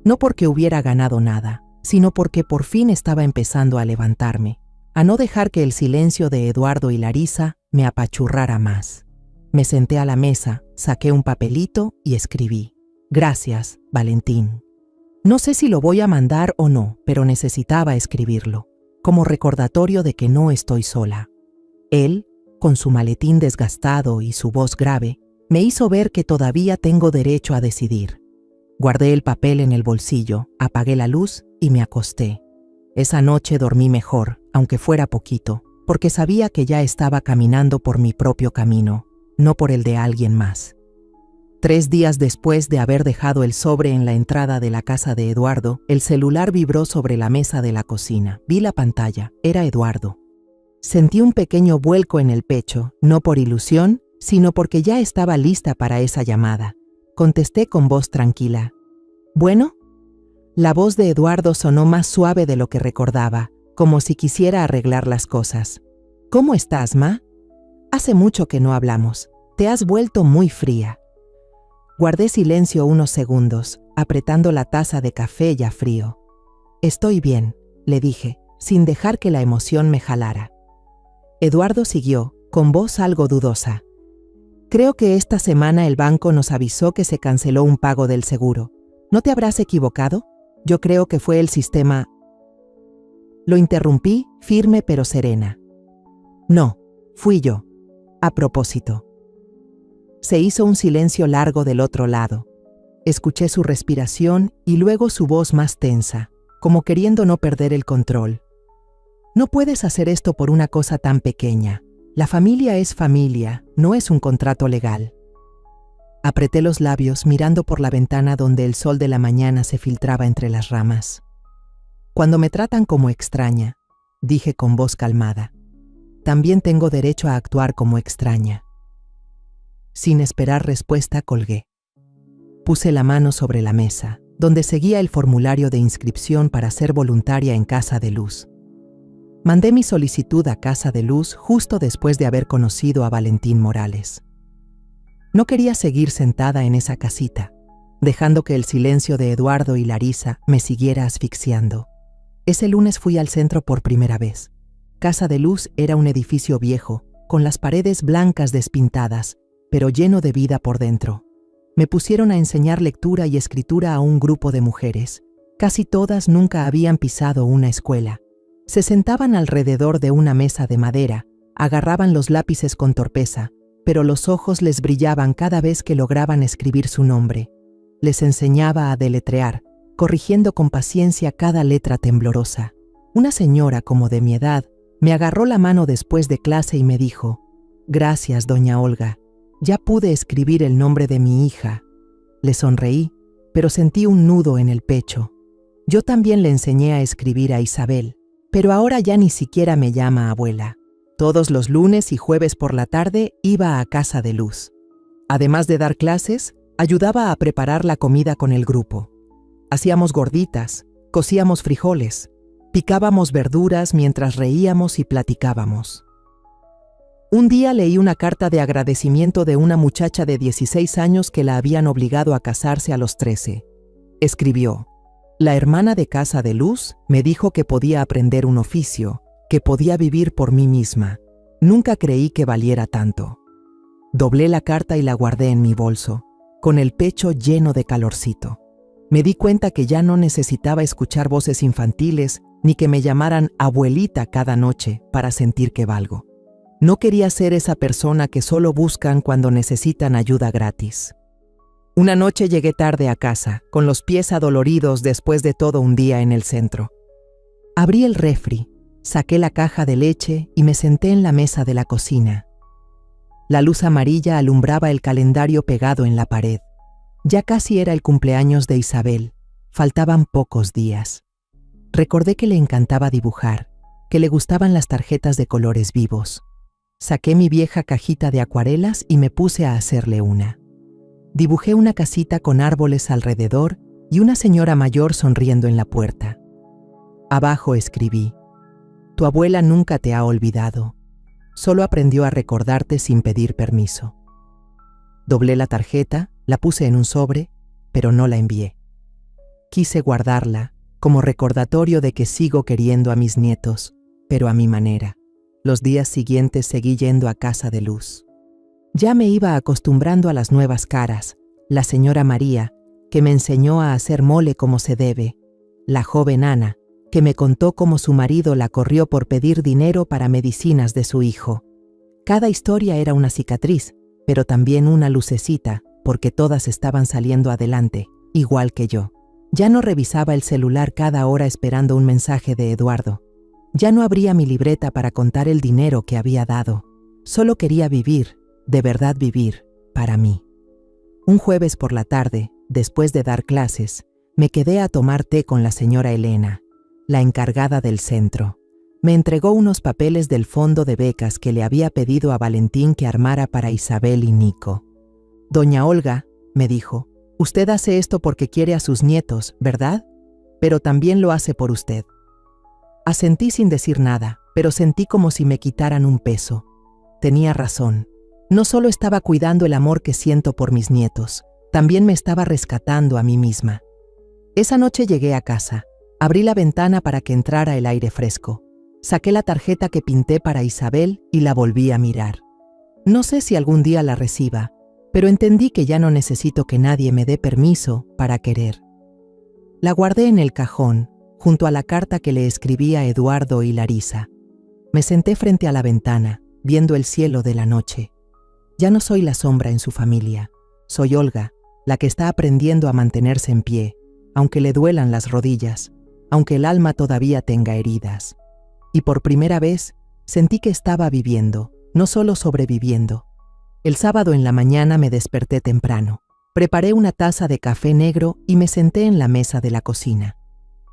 No porque hubiera ganado nada, sino porque por fin estaba empezando a levantarme, a no dejar que el silencio de Eduardo y Larisa me apachurrara más. Me senté a la mesa, saqué un papelito y escribí, «Gracias, Valentín». No sé si lo voy a mandar o no, pero necesitaba escribirlo, como recordatorio de que no estoy sola. Él, con su maletín desgastado y su voz grave, me hizo ver que todavía tengo derecho a decidir. Guardé el papel en el bolsillo, apagué la luz y me acosté. Esa noche dormí mejor, aunque fuera poquito, porque sabía que ya estaba caminando por mi propio camino, no por el de alguien más. 3 días después de haber dejado el sobre en la entrada de la casa de Eduardo, el celular vibró sobre la mesa de la cocina. Vi la pantalla. Era Eduardo. Sentí un pequeño vuelco en el pecho, no por ilusión, sino porque ya estaba lista para esa llamada. Contesté con voz tranquila. ¿Bueno? La voz de Eduardo sonó más suave de lo que recordaba, como si quisiera arreglar las cosas. ¿Cómo estás, Ma? Hace mucho que no hablamos. Te has vuelto muy fría. Guardé silencio unos segundos, apretando la taza de café ya frío. Estoy bien, le dije, sin dejar que la emoción me jalara. Eduardo siguió, con voz algo dudosa. Creo que esta semana el banco nos avisó que se canceló un pago del seguro. ¿No te habrás equivocado? Yo creo que fue el sistema. Lo interrumpí, firme pero serena. No, fui yo. A propósito. Se hizo un silencio largo del otro lado. Escuché su respiración y luego su voz más tensa, como queriendo no perder el control. No puedes hacer esto por una cosa tan pequeña. La familia es familia, no es un contrato legal. Apreté los labios mirando por la ventana donde el sol de la mañana se filtraba entre las ramas. Cuando me tratan como extraña, dije con voz calmada, también tengo derecho a actuar como extraña. Sin esperar respuesta, colgué. Puse la mano sobre la mesa, donde seguía el formulario de inscripción para ser voluntaria en Casa de Luz. Mandé mi solicitud a Casa de Luz justo después de haber conocido a Valentín Morales. No quería seguir sentada en esa casita, dejando que el silencio de Eduardo y Larisa me siguiera asfixiando. Ese lunes fui al centro por primera vez. Casa de Luz era un edificio viejo, con las paredes blancas despintadas, pero lleno de vida por dentro. Me pusieron a enseñar lectura y escritura a un grupo de mujeres. Casi todas nunca habían pisado una escuela. Se sentaban alrededor de una mesa de madera, agarraban los lápices con torpeza, pero los ojos les brillaban cada vez que lograban escribir su nombre. Les enseñaba a deletrear, corrigiendo con paciencia cada letra temblorosa. Una señora como de mi edad me agarró la mano después de clase y me dijo: «Gracias, doña Olga, ya pude escribir el nombre de mi hija». Le sonreí, pero sentí un nudo en el pecho. Yo también le enseñé a escribir a Isabel, pero ahora ya ni siquiera me llama abuela. Todos los lunes y jueves por la tarde iba a Casa de Luz. Además de dar clases, ayudaba a preparar la comida con el grupo. Hacíamos gorditas, cocíamos frijoles, picábamos verduras mientras reíamos y platicábamos. Un día leí una carta de agradecimiento de una muchacha de 16 años que la habían obligado a casarse a los 13. Escribió: «La hermana de Casa de Luz me dijo que podía aprender un oficio, que podía vivir por mí misma. Nunca creí que valiera tanto». Doblé la carta y la guardé en mi bolso, con el pecho lleno de calorcito. Me di cuenta que ya no necesitaba escuchar voces infantiles ni que me llamaran abuelita cada noche para sentir que valgo. No quería ser esa persona que solo buscan cuando necesitan ayuda gratis. Una noche llegué tarde a casa, con los pies adoloridos después de todo un día en el centro. Abrí el refri, saqué la caja de leche y me senté en la mesa de la cocina. La luz amarilla alumbraba el calendario pegado en la pared. Ya casi era el cumpleaños de Isabel, faltaban pocos días. Recordé que le encantaba dibujar, que le gustaban las tarjetas de colores vivos. Saqué mi vieja cajita de acuarelas y me puse a hacerle una. Dibujé una casita con árboles alrededor y una señora mayor sonriendo en la puerta. Abajo escribí: «Tu abuela nunca te ha olvidado. Solo aprendió a recordarte sin pedir permiso». Doblé la tarjeta, la puse en un sobre, pero no la envié. Quise guardarla como recordatorio de que sigo queriendo a mis nietos, pero a mi manera. Los días siguientes seguí yendo a Casa de Luz. Ya me iba acostumbrando a las nuevas caras: la señora María, que me enseñó a hacer mole como se debe; la joven Ana, que me contó cómo su marido la corrió por pedir dinero para medicinas de su hijo. Cada historia era una cicatriz, pero también una lucecita, porque todas estaban saliendo adelante, igual que yo. Ya no revisaba el celular cada hora esperando un mensaje de Eduardo. Ya no abría mi libreta para contar el dinero que había dado. Solo quería vivir, de verdad vivir, para mí. Un jueves por la tarde, después de dar clases, me quedé a tomar té con la señora Elena, la encargada del centro. Me entregó unos papeles del fondo de becas que le había pedido a Valentín que armara para Isabel y Nico. Doña Olga, me dijo, usted hace esto porque quiere a sus nietos, ¿verdad? Pero también lo hace por usted. Asentí sin decir nada, pero sentí como si me quitaran un peso. Tenía razón. No solo estaba cuidando el amor que siento por mis nietos, también me estaba rescatando a mí misma. Esa noche llegué a casa, abrí la ventana para que entrara el aire fresco. Saqué la tarjeta que pinté para Isabel y la volví a mirar. No sé si algún día la reciba, pero entendí que ya no necesito que nadie me dé permiso para querer. La guardé en el cajón, junto a la carta que le escribí a Eduardo y Larisa. Me senté frente a la ventana, viendo el cielo de la noche. Ya no soy la sombra en su familia. Soy Olga, la que está aprendiendo a mantenerse en pie, aunque le duelan las rodillas, aunque el alma todavía tenga heridas. Y por primera vez, sentí que estaba viviendo, no solo sobreviviendo. El sábado en la mañana me desperté temprano. Preparé una taza de café negro y me senté en la mesa de la cocina.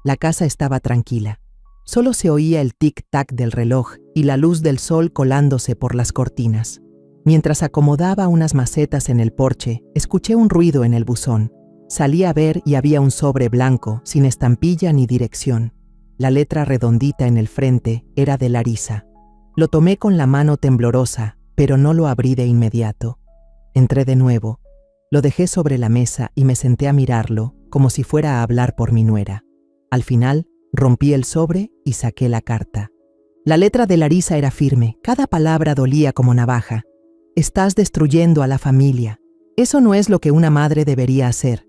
La casa estaba tranquila. Solo se oía el tic-tac del reloj y la luz del sol colándose por las cortinas. Mientras acomodaba unas macetas en el porche, escuché un ruido en el buzón. Salí a ver y había un sobre blanco, sin estampilla ni dirección. La letra redondita en el frente era de Larisa. Lo tomé con la mano temblorosa, pero no lo abrí de inmediato. Entré de nuevo. Lo dejé sobre la mesa y me senté a mirarlo, como si fuera a hablar por mi nuera. Al final, rompí el sobre y saqué la carta. La letra de Larisa era firme, cada palabra dolía como navaja. Estás destruyendo a la familia. Eso no es lo que una madre debería hacer.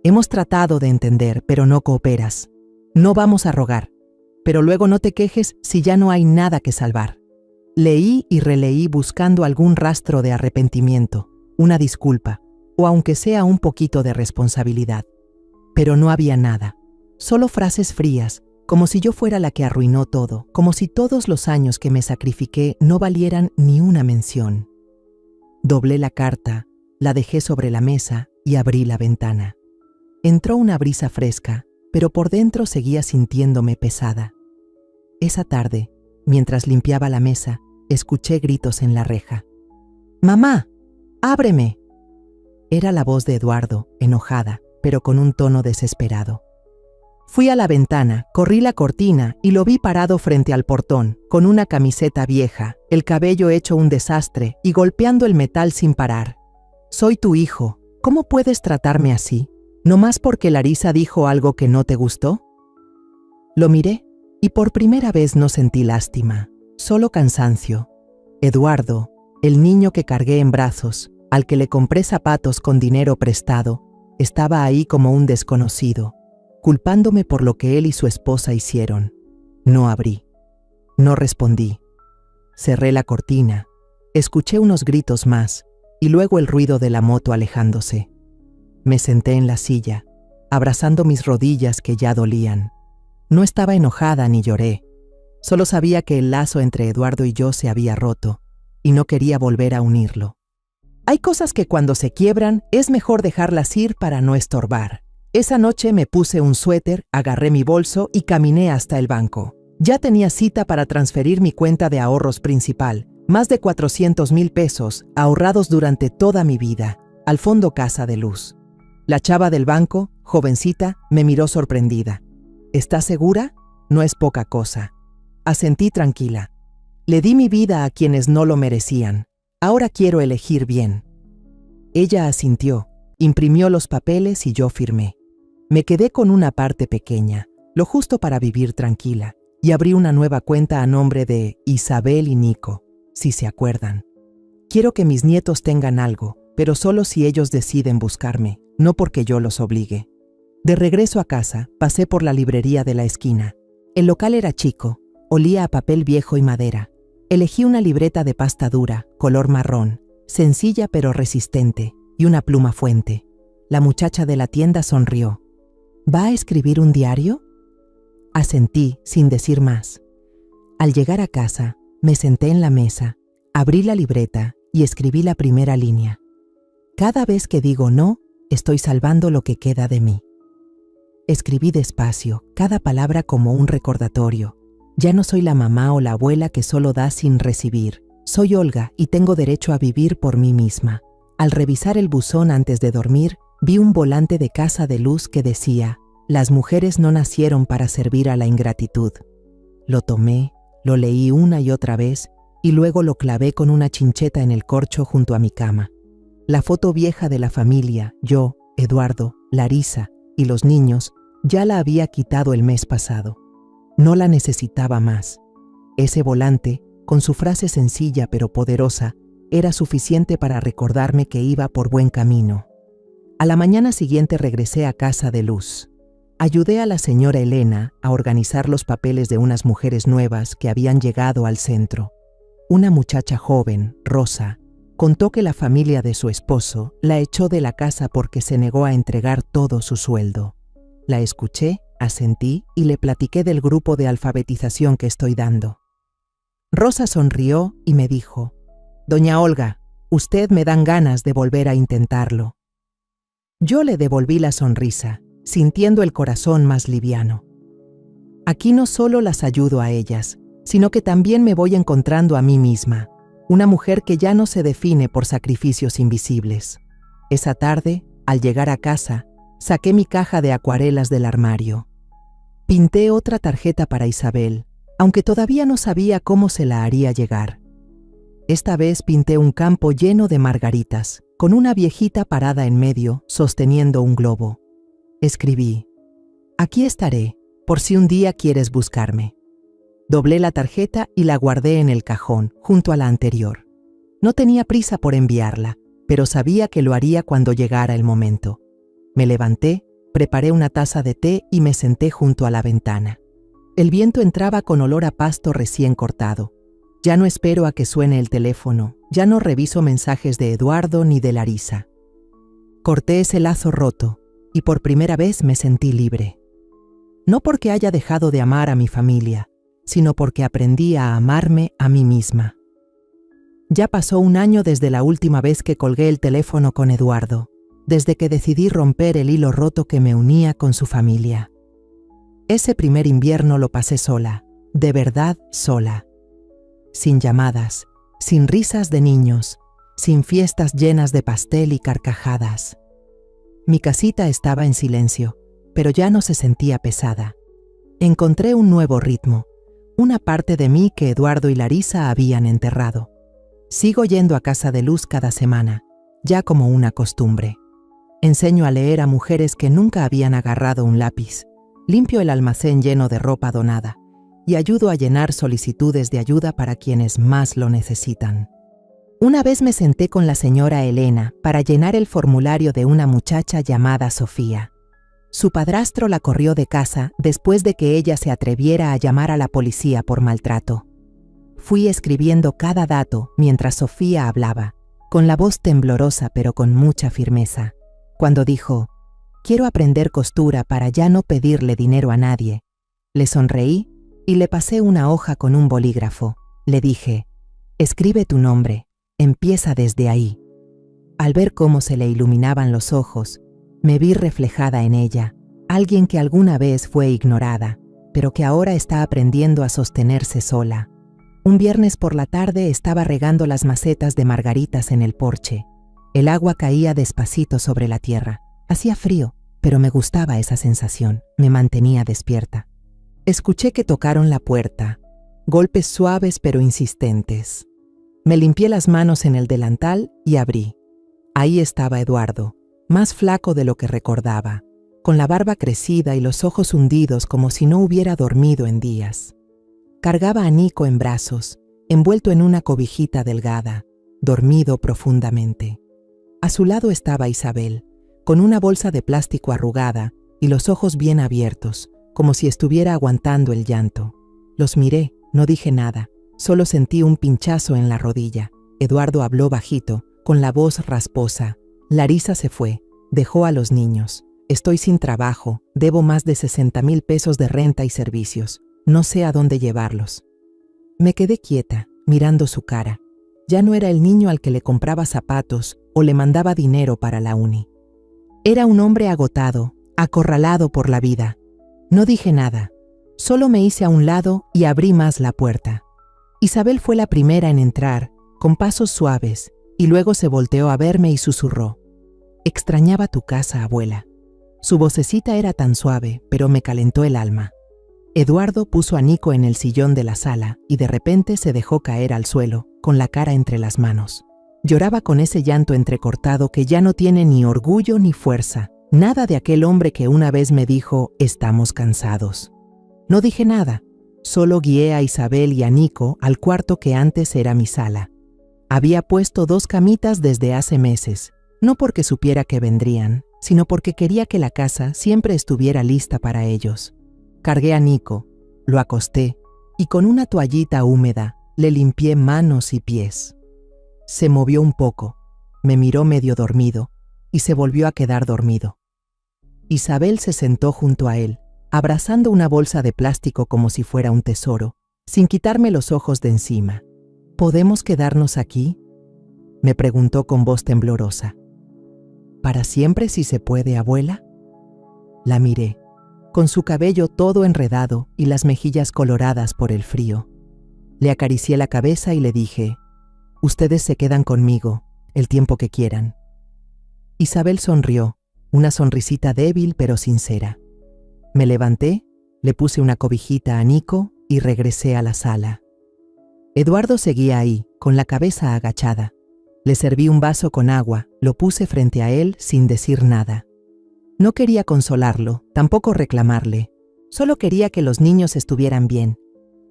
Hemos tratado de entender, pero no cooperas. No vamos a rogar, pero luego no te quejes si ya no hay nada que salvar. Leí y releí buscando algún rastro de arrepentimiento, una disculpa, o aunque sea un poquito de responsabilidad. Pero no había nada, solo frases frías, como si yo fuera la que arruinó todo, como si todos los años que me sacrifiqué no valieran ni una mención. Doblé la carta, la dejé sobre la mesa y abrí la ventana. Entró una brisa fresca, pero por dentro seguía sintiéndome pesada. Esa tarde, mientras limpiaba la mesa, escuché gritos en la reja. ¡Mamá! ¡Ábreme! Era la voz de Eduardo, enojada, pero con un tono desesperado. Fui a la ventana, corrí la cortina y lo vi parado frente al portón, con una camiseta vieja, el cabello hecho un desastre y golpeando el metal sin parar. Soy tu hijo. ¿Cómo puedes tratarme así? ¿No más porque Larisa dijo algo que no te gustó? Lo miré y por primera vez no sentí lástima, solo cansancio. Eduardo, el niño que cargué en brazos, al que le compré zapatos con dinero prestado, estaba ahí como un desconocido, culpándome por lo que él y su esposa hicieron. No abrí. No respondí. Cerré la cortina. Escuché unos gritos más y luego el ruido de la moto alejándose. Me senté en la silla, abrazando mis rodillas que ya dolían. No estaba enojada ni lloré. Solo sabía que el lazo entre Eduardo y yo se había roto y no quería volver a unirlo. Hay cosas que cuando se quiebran es mejor dejarlas ir para no estorbar. Esa noche me puse un suéter, agarré mi bolso y caminé hasta el banco. Ya tenía cita para transferir mi cuenta de ahorros principal, más de 400,000 pesos ahorrados durante toda mi vida, al fondo Casa de Luz. La chava del banco, jovencita, me miró sorprendida. ¿Estás segura? No es poca cosa. Asentí tranquila. Le di mi vida a quienes no lo merecían. Ahora quiero elegir bien. Ella asintió, imprimió los papeles y yo firmé. Me quedé con una parte pequeña, lo justo para vivir tranquila, y abrí una nueva cuenta a nombre de Isabel y Nico, si se acuerdan. Quiero que mis nietos tengan algo, pero solo si ellos deciden buscarme, no porque yo los obligue. De regreso a casa, pasé por la librería de la esquina. El local era chico, olía a papel viejo y madera. Elegí una libreta de pasta dura, color marrón, sencilla pero resistente, y una pluma fuente. La muchacha de la tienda sonrió. ¿Va a escribir un diario? Asentí, sin decir más. Al llegar a casa, me senté en la mesa, abrí la libreta y escribí la primera línea. Cada vez que digo no, estoy salvando lo que queda de mí. Escribí despacio, cada palabra como un recordatorio. Ya no soy la mamá o la abuela que solo da sin recibir. Soy Olga y tengo derecho a vivir por mí misma. Al revisar el buzón antes de dormir, vi un volante de Casa de Luz que decía: las mujeres no nacieron para servir a la ingratitud. Lo tomé, lo leí una y otra vez y luego lo clavé con una chincheta en el corcho junto a mi cama. La foto vieja de la familia, yo, Eduardo, Larisa y los niños, ya la había quitado el mes pasado. No la necesitaba más. Ese volante, con su frase sencilla pero poderosa, era suficiente para recordarme que iba por buen camino. A la mañana siguiente regresé a Casa de Luz. Ayudé a la señora Elena a organizar los papeles de unas mujeres nuevas que habían llegado al centro. Una muchacha joven, Rosa, contó que la familia de su esposo la echó de la casa porque se negó a entregar todo su sueldo. La escuché, asentí y le platiqué del grupo de alfabetización que estoy dando. Rosa sonrió y me dijo: «Doña Olga, usted me dan ganas de volver a intentarlo». Yo le devolví la sonrisa, sintiendo el corazón más liviano. Aquí no solo las ayudo a ellas, sino que también me voy encontrando a mí misma, una mujer que ya no se define por sacrificios invisibles. Esa tarde, al llegar a casa, saqué mi caja de acuarelas del armario. Pinté otra tarjeta para Isabel, aunque todavía no sabía cómo se la haría llegar. Esta vez pinté un campo lleno de margaritas, con una viejita parada en medio, sosteniendo un globo. Escribí: «Aquí estaré, por si un día quieres buscarme». Doblé la tarjeta y la guardé en el cajón, junto a la anterior. No tenía prisa por enviarla, pero sabía que lo haría cuando llegara el momento. Me levanté, preparé una taza de té y me senté junto a la ventana. El viento entraba con olor a pasto recién cortado. Ya no espero a que suene el teléfono, ya no reviso mensajes de Eduardo ni de Larisa. Corté ese lazo roto y por primera vez me sentí libre. No porque haya dejado de amar a mi familia, sino porque aprendí a amarme a mí misma. Ya pasó un año desde la última vez que colgué el teléfono con Eduardo, desde que decidí romper el hilo roto que me unía con su familia. Ese primer invierno lo pasé sola, de verdad sola. Sin llamadas, sin risas de niños, sin fiestas llenas de pastel y carcajadas. Mi casita estaba en silencio, pero ya no se sentía pesada. Encontré un nuevo ritmo, una parte de mí que Eduardo y Larisa habían enterrado. Sigo yendo a Casa de Luz cada semana, ya como una costumbre. Enseño a leer a mujeres que nunca habían agarrado un lápiz, limpio el almacén lleno de ropa donada y ayudo a llenar solicitudes de ayuda para quienes más lo necesitan. Una vez me senté con la señora Elena para llenar el formulario de una muchacha llamada Sofía. Su padrastro la corrió de casa después de que ella se atreviera a llamar a la policía por maltrato. Fui escribiendo cada dato mientras Sofía hablaba, con la voz temblorosa pero con mucha firmeza. Cuando dijo: «Quiero aprender costura para ya no pedirle dinero a nadie», le sonreí y le pasé una hoja con un bolígrafo. Le dije: «Escribe tu nombre, empieza desde ahí». Al ver cómo se le iluminaban los ojos, me vi reflejada en ella, alguien que alguna vez fue ignorada, pero que ahora está aprendiendo a sostenerse sola. Un viernes por la tarde estaba regando las macetas de margaritas en el porche. El agua caía despacito sobre la tierra. Hacía frío, pero me gustaba esa sensación, me mantenía despierta. Escuché que tocaron la puerta, golpes suaves pero insistentes. Me limpié las manos en el delantal y abrí. Ahí estaba Eduardo, más flaco de lo que recordaba, con la barba crecida y los ojos hundidos como si no hubiera dormido en días. Cargaba a Nico en brazos, envuelto en una cobijita delgada, dormido profundamente. A su lado estaba Isabel, con una bolsa de plástico arrugada y los ojos bien abiertos, como si estuviera aguantando el llanto. Los miré, no dije nada, solo sentí un pinchazo en la rodilla. Eduardo habló bajito, con la voz rasposa. «Larisa se fue, dejó a los niños. Estoy sin trabajo, debo más de 60,000 pesos de renta y servicios. No sé a dónde llevarlos». Me quedé quieta, mirando su cara. Ya no era el niño al que le compraba zapatos o le mandaba dinero para la uni. Era un hombre agotado, acorralado por la vida. No dije nada. Solo me hice a un lado y abrí más la puerta. Isabel fue la primera en entrar, con pasos suaves, y luego se volteó a verme y susurró: «Extrañaba tu casa, abuela». Su vocecita era tan suave, pero me calentó el alma. Eduardo puso a Nico en el sillón de la sala y de repente se dejó caer al suelo, con la cara entre las manos. Lloraba con ese llanto entrecortado que ya no tiene ni orgullo ni fuerza, nada de aquel hombre que una vez me dijo: «Estamos cansados». No dije nada, solo guié a Isabel y a Nico al cuarto que antes era mi sala. Había puesto 2 camitas desde hace meses, no porque supiera que vendrían, sino porque quería que la casa siempre estuviera lista para ellos. Cargué a Nico, lo acosté y con una toallita húmeda le limpié manos y pies. Se movió un poco, me miró medio dormido y se volvió a quedar dormido. Isabel se sentó junto a él, abrazando una bolsa de plástico como si fuera un tesoro, sin quitarme los ojos de encima. «¿Podemos quedarnos aquí?», me preguntó con voz temblorosa. «¿Para siempre si se puede, abuela?». La miré, con su cabello todo enredado y las mejillas coloradas por el frío. Le acaricié la cabeza y le dije: «Ustedes se quedan conmigo, el tiempo que quieran». Isabel sonrió, una sonrisita débil pero sincera. Me levanté, le puse una cobijita a Nico y regresé a la sala. Eduardo seguía ahí, con la cabeza agachada. Le serví un vaso con agua, lo puse frente a él sin decir nada. No quería consolarlo, tampoco reclamarle. Solo quería que los niños estuvieran bien.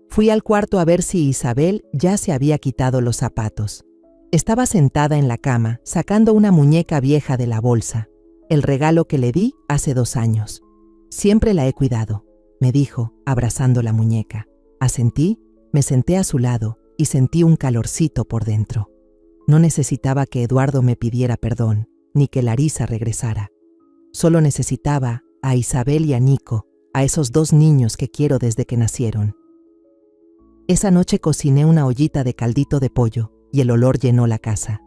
Fui al cuarto a ver si Isabel ya se había quitado los zapatos. Estaba sentada en la cama, sacando una muñeca vieja de la bolsa, el regalo que le di hace 2 años. «Siempre la he cuidado», me dijo, abrazando la muñeca. Asentí, me senté a su lado y sentí un calorcito por dentro. No necesitaba que Eduardo me pidiera perdón, ni que Larisa regresara. Solo necesitaba a Isabel y a Nico, a esos 2 niños que quiero desde que nacieron. Esa noche cociné una ollita de caldito de pollo y el olor llenó la casa.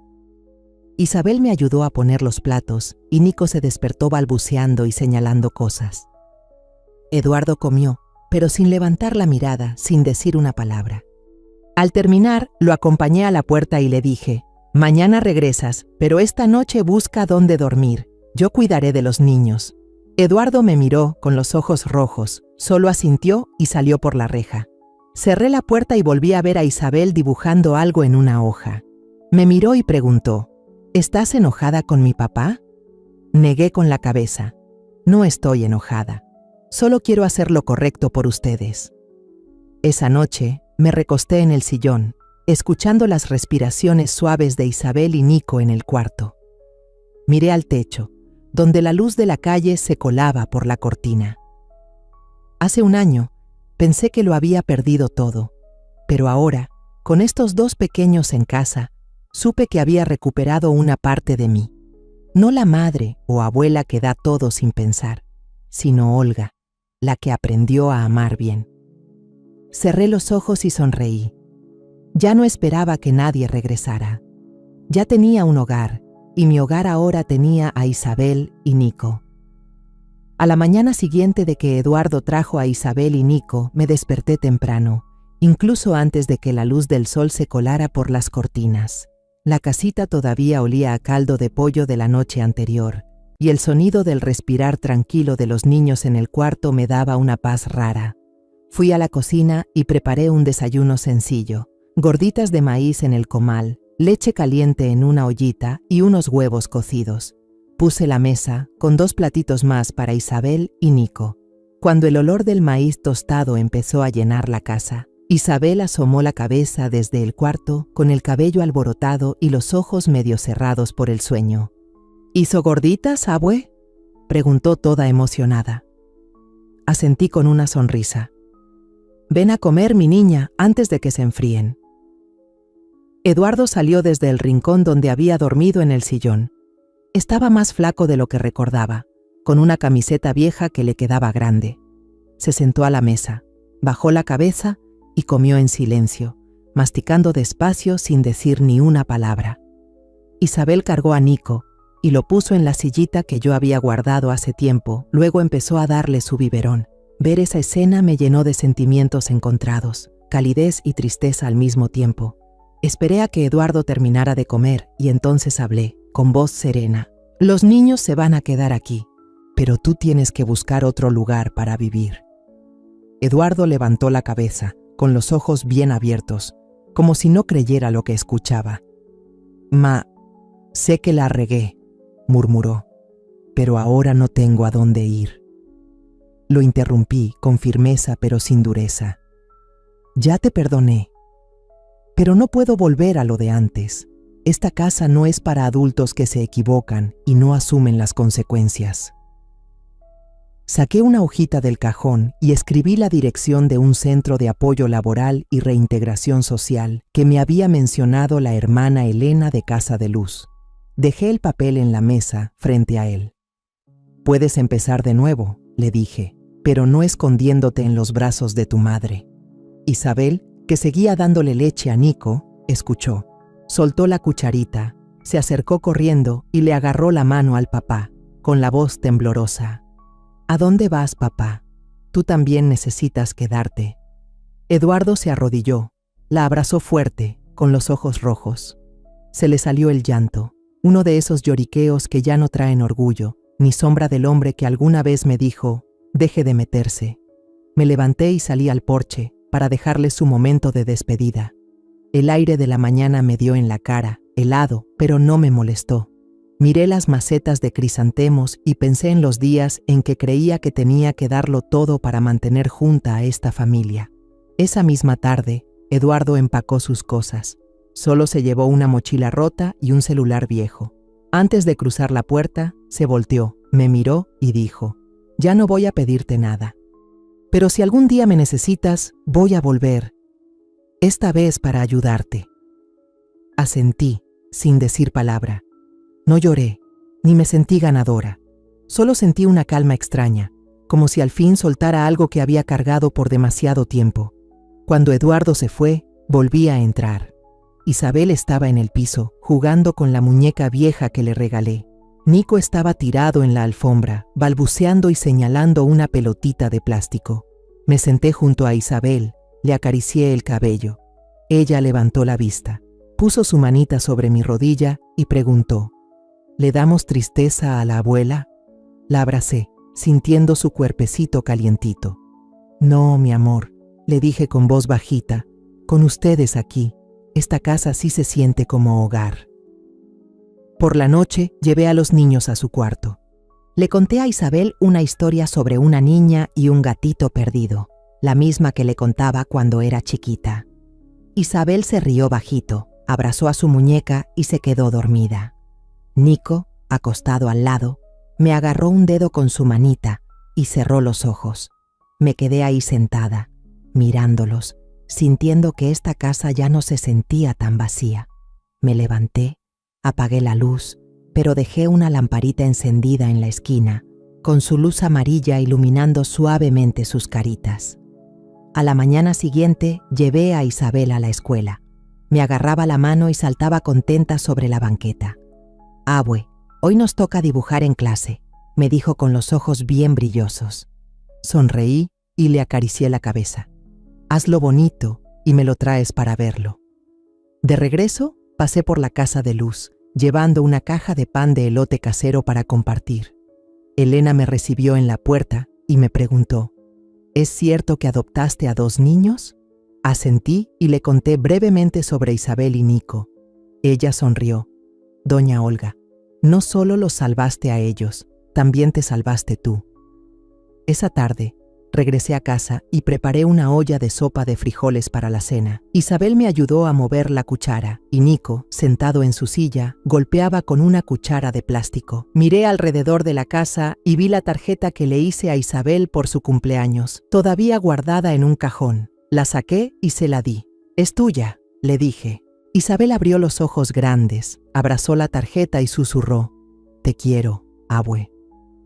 Isabel me ayudó a poner los platos y Nico se despertó balbuceando y señalando cosas. Eduardo comió, pero sin levantar la mirada, sin decir una palabra. Al terminar, lo acompañé a la puerta y le dije: «Mañana regresas, pero esta noche busca dónde dormir. Yo cuidaré de los niños». Eduardo me miró con los ojos rojos, solo asintió y salió por la reja. Cerré la puerta y volví a ver a Isabel dibujando algo en una hoja. Me miró y preguntó: «¿Estás enojada con mi papá?». Negué con la cabeza. «No estoy enojada. Solo quiero hacer lo correcto por ustedes». Esa noche me recosté en el sillón, escuchando las respiraciones suaves de Isabel y Nico en el cuarto. Miré al techo, donde la luz de la calle se colaba por la cortina. Hace 1 año, pensé que lo había perdido todo, pero ahora, con estos 2 pequeños en casa, supe que había recuperado una parte de mí. No la madre o abuela que da todo sin pensar, sino Olga, la que aprendió a amar bien. Cerré los ojos y sonreí. Ya no esperaba que nadie regresara. Ya tenía un hogar, y mi hogar ahora tenía a Isabel y Nico. A la mañana siguiente de que Eduardo trajo a Isabel y Nico, me desperté temprano, incluso antes de que la luz del sol se colara por las cortinas. La casita todavía olía a caldo de pollo de la noche anterior, y el sonido del respirar tranquilo de los niños en el cuarto me daba una paz rara. Fui a la cocina y preparé un desayuno sencillo: gorditas de maíz en el comal, leche caliente en una ollita y unos huevos cocidos. Puse la mesa con 2 platitos más para Isabel y Nico. Cuando el olor del maíz tostado empezó a llenar la casa, Isabel asomó la cabeza desde el cuarto con el cabello alborotado y los ojos medio cerrados por el sueño. «¿Hizo gorditas, abue?», preguntó toda emocionada. Asentí con una sonrisa. «Ven a comer, mi niña, antes de que se enfríen». Eduardo salió desde el rincón donde había dormido en el sillón. Estaba más flaco de lo que recordaba, con una camiseta vieja que le quedaba grande. Se sentó a la mesa, bajó la cabeza y comió en silencio, masticando despacio sin decir ni una palabra. Isabel cargó a Nico y lo puso en la sillita que yo había guardado hace tiempo, luego empezó a darle su biberón. Ver esa escena me llenó de sentimientos encontrados, calidez y tristeza al mismo tiempo. Esperé a que Eduardo terminara de comer y entonces hablé, con voz serena. Los niños se van a quedar aquí, pero tú tienes que buscar otro lugar para vivir. Eduardo levantó la cabeza, con los ojos bien abiertos, como si no creyera lo que escuchaba. Sé que la regué, murmuró, pero ahora no tengo a dónde ir. Lo interrumpí con firmeza pero sin dureza. Ya te perdoné, pero no puedo volver a lo de antes. Esta casa no es para adultos que se equivocan y no asumen las consecuencias. Saqué una hojita del cajón y escribí la dirección de un centro de apoyo laboral y reintegración social que me había mencionado la hermana Elena de Casa de Luz. Dejé el papel en la mesa frente a él. Puedes empezar de nuevo, le dije, pero no escondiéndote en los brazos de tu madre. Isabel, que seguía dándole leche a Nico, escuchó. Soltó la cucharita, se acercó corriendo y le agarró la mano al papá, con la voz temblorosa. ¿A dónde vas, papá? Tú también necesitas quedarte. Eduardo se arrodilló, la abrazó fuerte, con los ojos rojos. Se le salió el llanto, uno de esos lloriqueos que ya no traen orgullo, ni sombra del hombre que alguna vez me dijo, deje de meterse. Me levanté y salí al porche, para dejarle su momento de despedida. El aire de la mañana me dio en la cara, helado, pero no me molestó. Miré las macetas de crisantemos y pensé en los días en que creía que tenía que darlo todo para mantener junta a esta familia. Esa misma tarde, Eduardo empacó sus cosas. Solo se llevó una mochila rota y un celular viejo. Antes de cruzar la puerta, se volteó, me miró y dijo, ya no voy a pedirte nada. Pero si algún día me necesitas, voy a volver. Esta vez para ayudarte. Asentí, sin decir palabra. No lloré, ni me sentí ganadora. Solo sentí una calma extraña, como si al fin soltara algo que había cargado por demasiado tiempo. Cuando Eduardo se fue, volví a entrar. Isabel estaba en el piso, jugando con la muñeca vieja que le regalé. Nico estaba tirado en la alfombra, balbuceando y señalando una pelotita de plástico. Me senté junto a Isabel, le acaricié el cabello. Ella levantó la vista, puso su manita sobre mi rodilla y preguntó, ¿le damos tristeza a la abuela? La abracé, sintiendo su cuerpecito calientito. No, mi amor, le dije con voz bajita, con ustedes aquí, esta casa sí se siente como hogar. Por la noche, llevé a los niños a su cuarto. Le conté a Isabel una historia sobre una niña y un gatito perdido, la misma que le contaba cuando era chiquita. Isabel se rió bajito, abrazó a su muñeca y se quedó dormida. Nico, acostado al lado, me agarró un dedo con su manita y cerró los ojos. Me quedé ahí sentada, mirándolos, sintiendo que esta casa ya no se sentía tan vacía. Me levanté, apagué la luz, pero dejé una lamparita encendida en la esquina, con su luz amarilla iluminando suavemente sus caritas. A la mañana siguiente llevé a Isabel a la escuela. Me agarraba la mano y saltaba contenta sobre la banqueta. «Abue, hoy nos toca dibujar en clase», me dijo con los ojos bien brillosos. Sonreí y le acaricié la cabeza. «Hazlo bonito y me lo traes para verlo». De regreso, pasé por la casa de Luz, llevando una caja de pan de elote casero para compartir. Elena me recibió en la puerta y me preguntó, ¿es cierto que adoptaste a 2 niños? Asentí y le conté brevemente sobre Isabel y Nico. Ella sonrió. Doña Olga, no solo los salvaste a ellos, también te salvaste tú. Esa tarde, regresé a casa y preparé una olla de sopa de frijoles para la cena. Isabel me ayudó a mover la cuchara y Nico, sentado en su silla, golpeaba con una cuchara de plástico. Miré alrededor de la casa y vi la tarjeta que le hice a Isabel por su cumpleaños, todavía guardada en un cajón. La saqué y se la di. «Es tuya», le dije. Isabel abrió los ojos grandes, abrazó la tarjeta y susurró, «Te quiero, abue».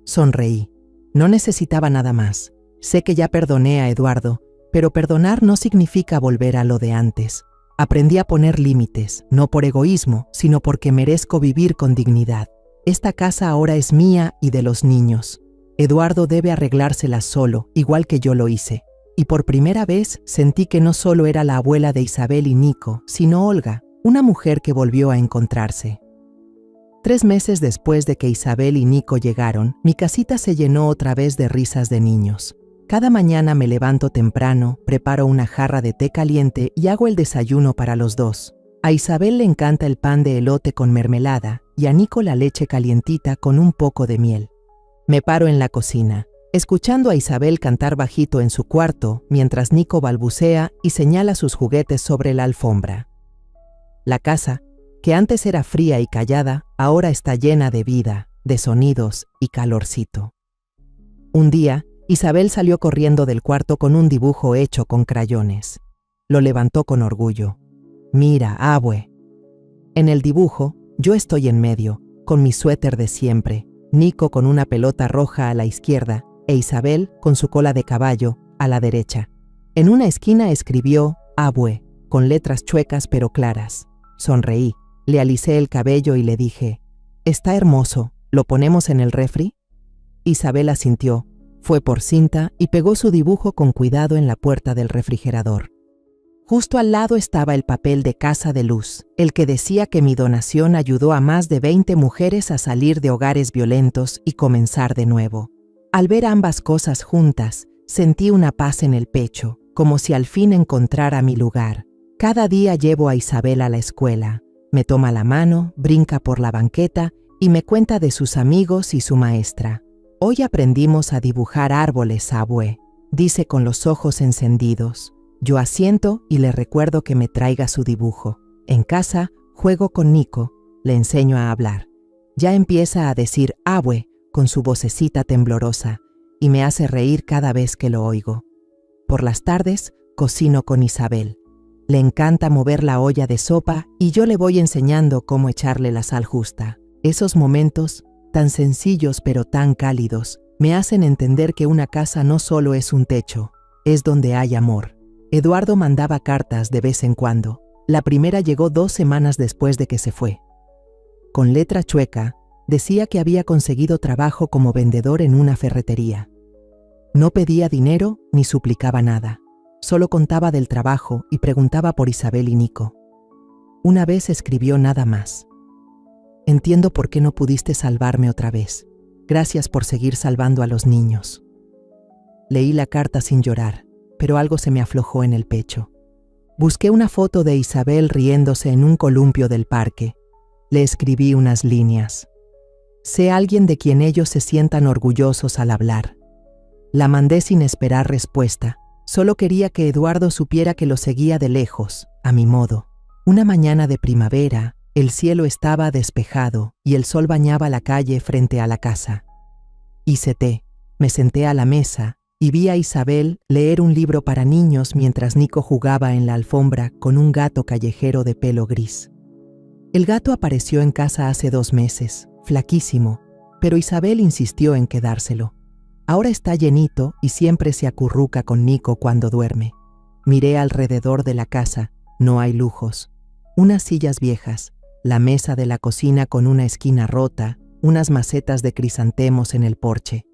Sonreí. No necesitaba nada más. Sé que ya perdoné a Eduardo, pero perdonar no significa volver a lo de antes. Aprendí a poner límites, no por egoísmo, sino porque merezco vivir con dignidad. Esta casa ahora es mía y de los niños. Eduardo debe arreglárselas solo, igual que yo lo hice. Y por primera vez sentí que no solo era la abuela de Isabel y Nico, sino Olga, una mujer que volvió a encontrarse. 3 meses después de que Isabel y Nico llegaron, mi casita se llenó otra vez de risas de niños. Cada mañana me levanto temprano, preparo una jarra de té caliente y hago el desayuno para los dos. A Isabel le encanta el pan de elote con mermelada y a Nico la leche calientita con un poco de miel. Me paro en la cocina, escuchando a Isabel cantar bajito en su cuarto mientras Nico balbucea y señala sus juguetes sobre la alfombra. La casa, que antes era fría y callada, ahora está llena de vida, de sonidos y calorcito. Un día, Isabel salió corriendo del cuarto con un dibujo hecho con crayones. Lo levantó con orgullo. «Mira, abue». En el dibujo, yo estoy en medio, con mi suéter de siempre, Nico con una pelota roja a la izquierda e Isabel con su cola de caballo a la derecha. En una esquina escribió «Abue», con letras chuecas pero claras. Sonreí, le alisé el cabello y le dije, «Está hermoso, ¿lo ponemos en el refri?» Isabel asintió, fue por cinta y pegó su dibujo con cuidado en la puerta del refrigerador. Justo al lado estaba el papel de Casa de Luz, el que decía que mi donación ayudó a más de 20 mujeres a salir de hogares violentos y comenzar de nuevo. Al ver ambas cosas juntas, sentí una paz en el pecho, como si al fin encontrara mi lugar. Cada día llevo a Isabel a la escuela. Me toma la mano, brinca por la banqueta y me cuenta de sus amigos y su maestra. «Hoy aprendimos a dibujar árboles, abue», dice con los ojos encendidos. Yo asiento y le recuerdo que me traiga su dibujo. En casa, juego con Nico, le enseño a hablar. Ya empieza a decir abue con su vocecita temblorosa y me hace reír cada vez que lo oigo. Por las tardes, cocino con Isabel. Le encanta mover la olla de sopa y yo le voy enseñando cómo echarle la sal justa. Esos momentos, tan sencillos pero tan cálidos, me hacen entender que una casa no solo es un techo, es donde hay amor. Eduardo mandaba cartas de vez en cuando. La primera llegó 2 semanas después de que se fue. Con letra chueca, decía que había conseguido trabajo como vendedor en una ferretería. No pedía dinero ni suplicaba nada. Solo contaba del trabajo y preguntaba por Isabel y Nico. Una vez escribió nada más. «Entiendo por qué no pudiste salvarme otra vez. Gracias por seguir salvando a los niños». Leí la carta sin llorar, pero algo se me aflojó en el pecho. Busqué una foto de Isabel riéndose en un columpio del parque. Le escribí unas líneas. «Sé alguien de quien ellos se sientan orgullosos al hablar». La mandé sin esperar respuesta. Solo quería que Eduardo supiera que lo seguía de lejos, a mi modo. Una mañana de primavera, el cielo estaba despejado y el sol bañaba la calle frente a la casa. Hice té, me senté a la mesa y vi a Isabel leer un libro para niños mientras Nico jugaba en la alfombra con un gato callejero de pelo gris. El gato apareció en casa hace 2 meses, flaquísimo, pero Isabel insistió en quedárselo. Ahora está llenito y siempre se acurruca con Nico cuando duerme. Miré alrededor de la casa, no hay lujos. Unas sillas viejas, la mesa de la cocina con una esquina rota, unas macetas de crisantemos en el porche.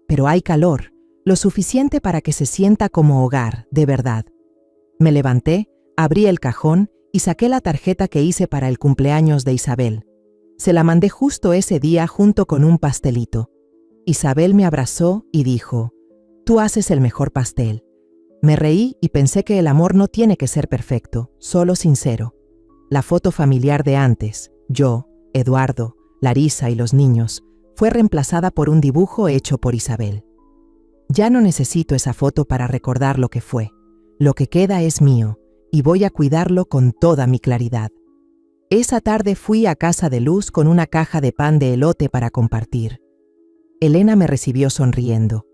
Pero hay calor, lo suficiente para que se sienta como hogar, de verdad. Me levanté, abrí el cajón y saqué la tarjeta que hice para el cumpleaños de Isabel. Se la mandé justo ese día junto con un pastelito. Isabel me abrazó y dijo, «Tú haces el mejor pastel». Me reí y pensé que el amor no tiene que ser perfecto, solo sincero. La foto familiar de antes, yo, Eduardo, Larisa y los niños, fue reemplazada por un dibujo hecho por Isabel. Ya no necesito esa foto para recordar lo que fue. Lo que queda es mío, y voy a cuidarlo con toda mi claridad. Esa tarde fui a Casa de Luz con una caja de pan de elote para compartir. Elena me recibió sonriendo.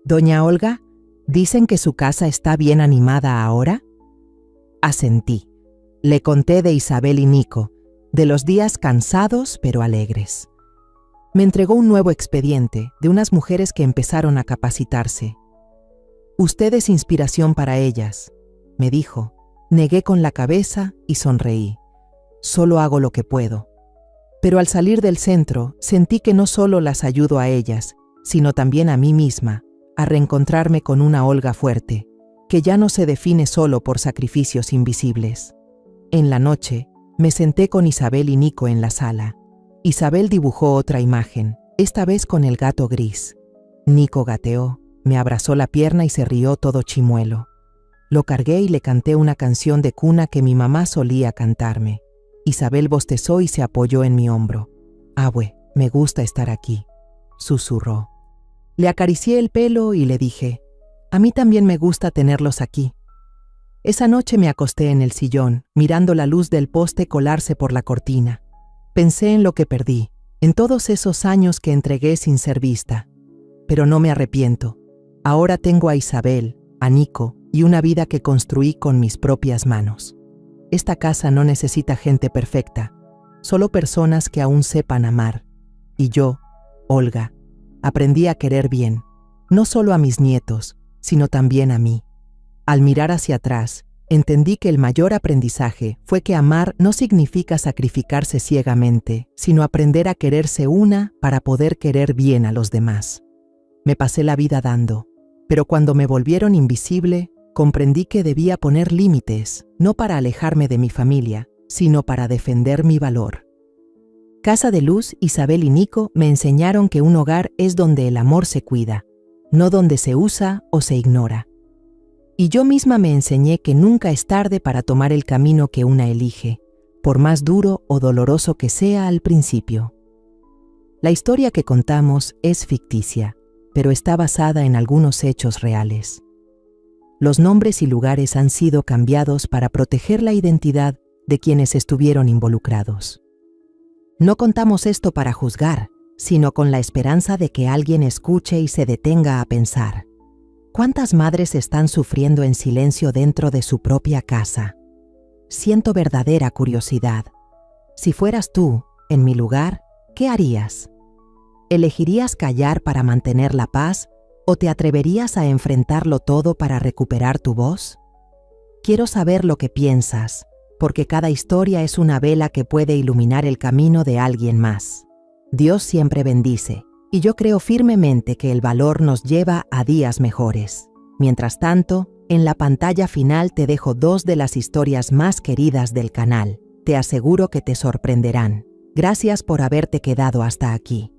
«Doña Olga, ¿dicen que su casa está bien animada ahora?» Asentí. Le conté de Isabel y Nico, de los días cansados pero alegres. Me entregó un nuevo expediente de unas mujeres que empezaron a capacitarse. «Usted es inspiración para ellas», me dijo. Negué con la cabeza y sonreí. «Solo hago lo que puedo». Pero al salir del centro, sentí que no solo las ayudo a ellas, sino también a mí misma, a reencontrarme con una Olga fuerte, que ya no se define solo por sacrificios invisibles. En la noche, me senté con Isabel y Nico en la sala. Isabel dibujó otra imagen, esta vez con el gato gris. Nico gateó, me abrazó la pierna y se rió todo chimuelo. Lo cargué y le canté una canción de cuna que mi mamá solía cantarme. Isabel bostezó y se apoyó en mi hombro. «Abue, me gusta estar aquí», susurró. Le acaricié el pelo y le dije, «A mí también me gusta tenerlos aquí». Esa noche me acosté en el sillón, mirando la luz del poste colarse por la cortina. Pensé en lo que perdí, en todos esos años que entregué sin ser vista. Pero no me arrepiento. Ahora tengo a Isabel, a Nico y una vida que construí con mis propias manos. Esta casa no necesita gente perfecta, solo personas que aún sepan amar. Y yo, Olga, aprendí a querer bien, no solo a mis nietos, sino también a mí. Al mirar hacia atrás, entendí que el mayor aprendizaje fue que amar no significa sacrificarse ciegamente, sino aprender a quererse una para poder querer bien a los demás. Me pasé la vida dando, pero cuando me volvieron invisible, comprendí que debía poner límites, no para alejarme de mi familia, sino para defender mi valor. Casa de Luz, Isabel y Nico me enseñaron que un hogar es donde el amor se cuida, no donde se usa o se ignora. Y yo misma me enseñé que nunca es tarde para tomar el camino que una elige, por más duro o doloroso que sea al principio. La historia que contamos es ficticia, pero está basada en algunos hechos reales. Los nombres y lugares han sido cambiados para proteger la identidad de quienes estuvieron involucrados. No contamos esto para juzgar, sino con la esperanza de que alguien escuche y se detenga a pensar. ¿Cuántas madres están sufriendo en silencio dentro de su propia casa? Siento verdadera curiosidad. Si fueras tú, en mi lugar, ¿qué harías? ¿Elegirías callar para mantener la paz o te atreverías a enfrentarlo todo para recuperar tu voz? Quiero saber lo que piensas, porque cada historia es una vela que puede iluminar el camino de alguien más. Dios siempre bendice, y yo creo firmemente que el valor nos lleva a días mejores. Mientras tanto, en la pantalla final te dejo 2 de las historias más queridas del canal. Te aseguro que te sorprenderán. Gracias por haberte quedado hasta aquí.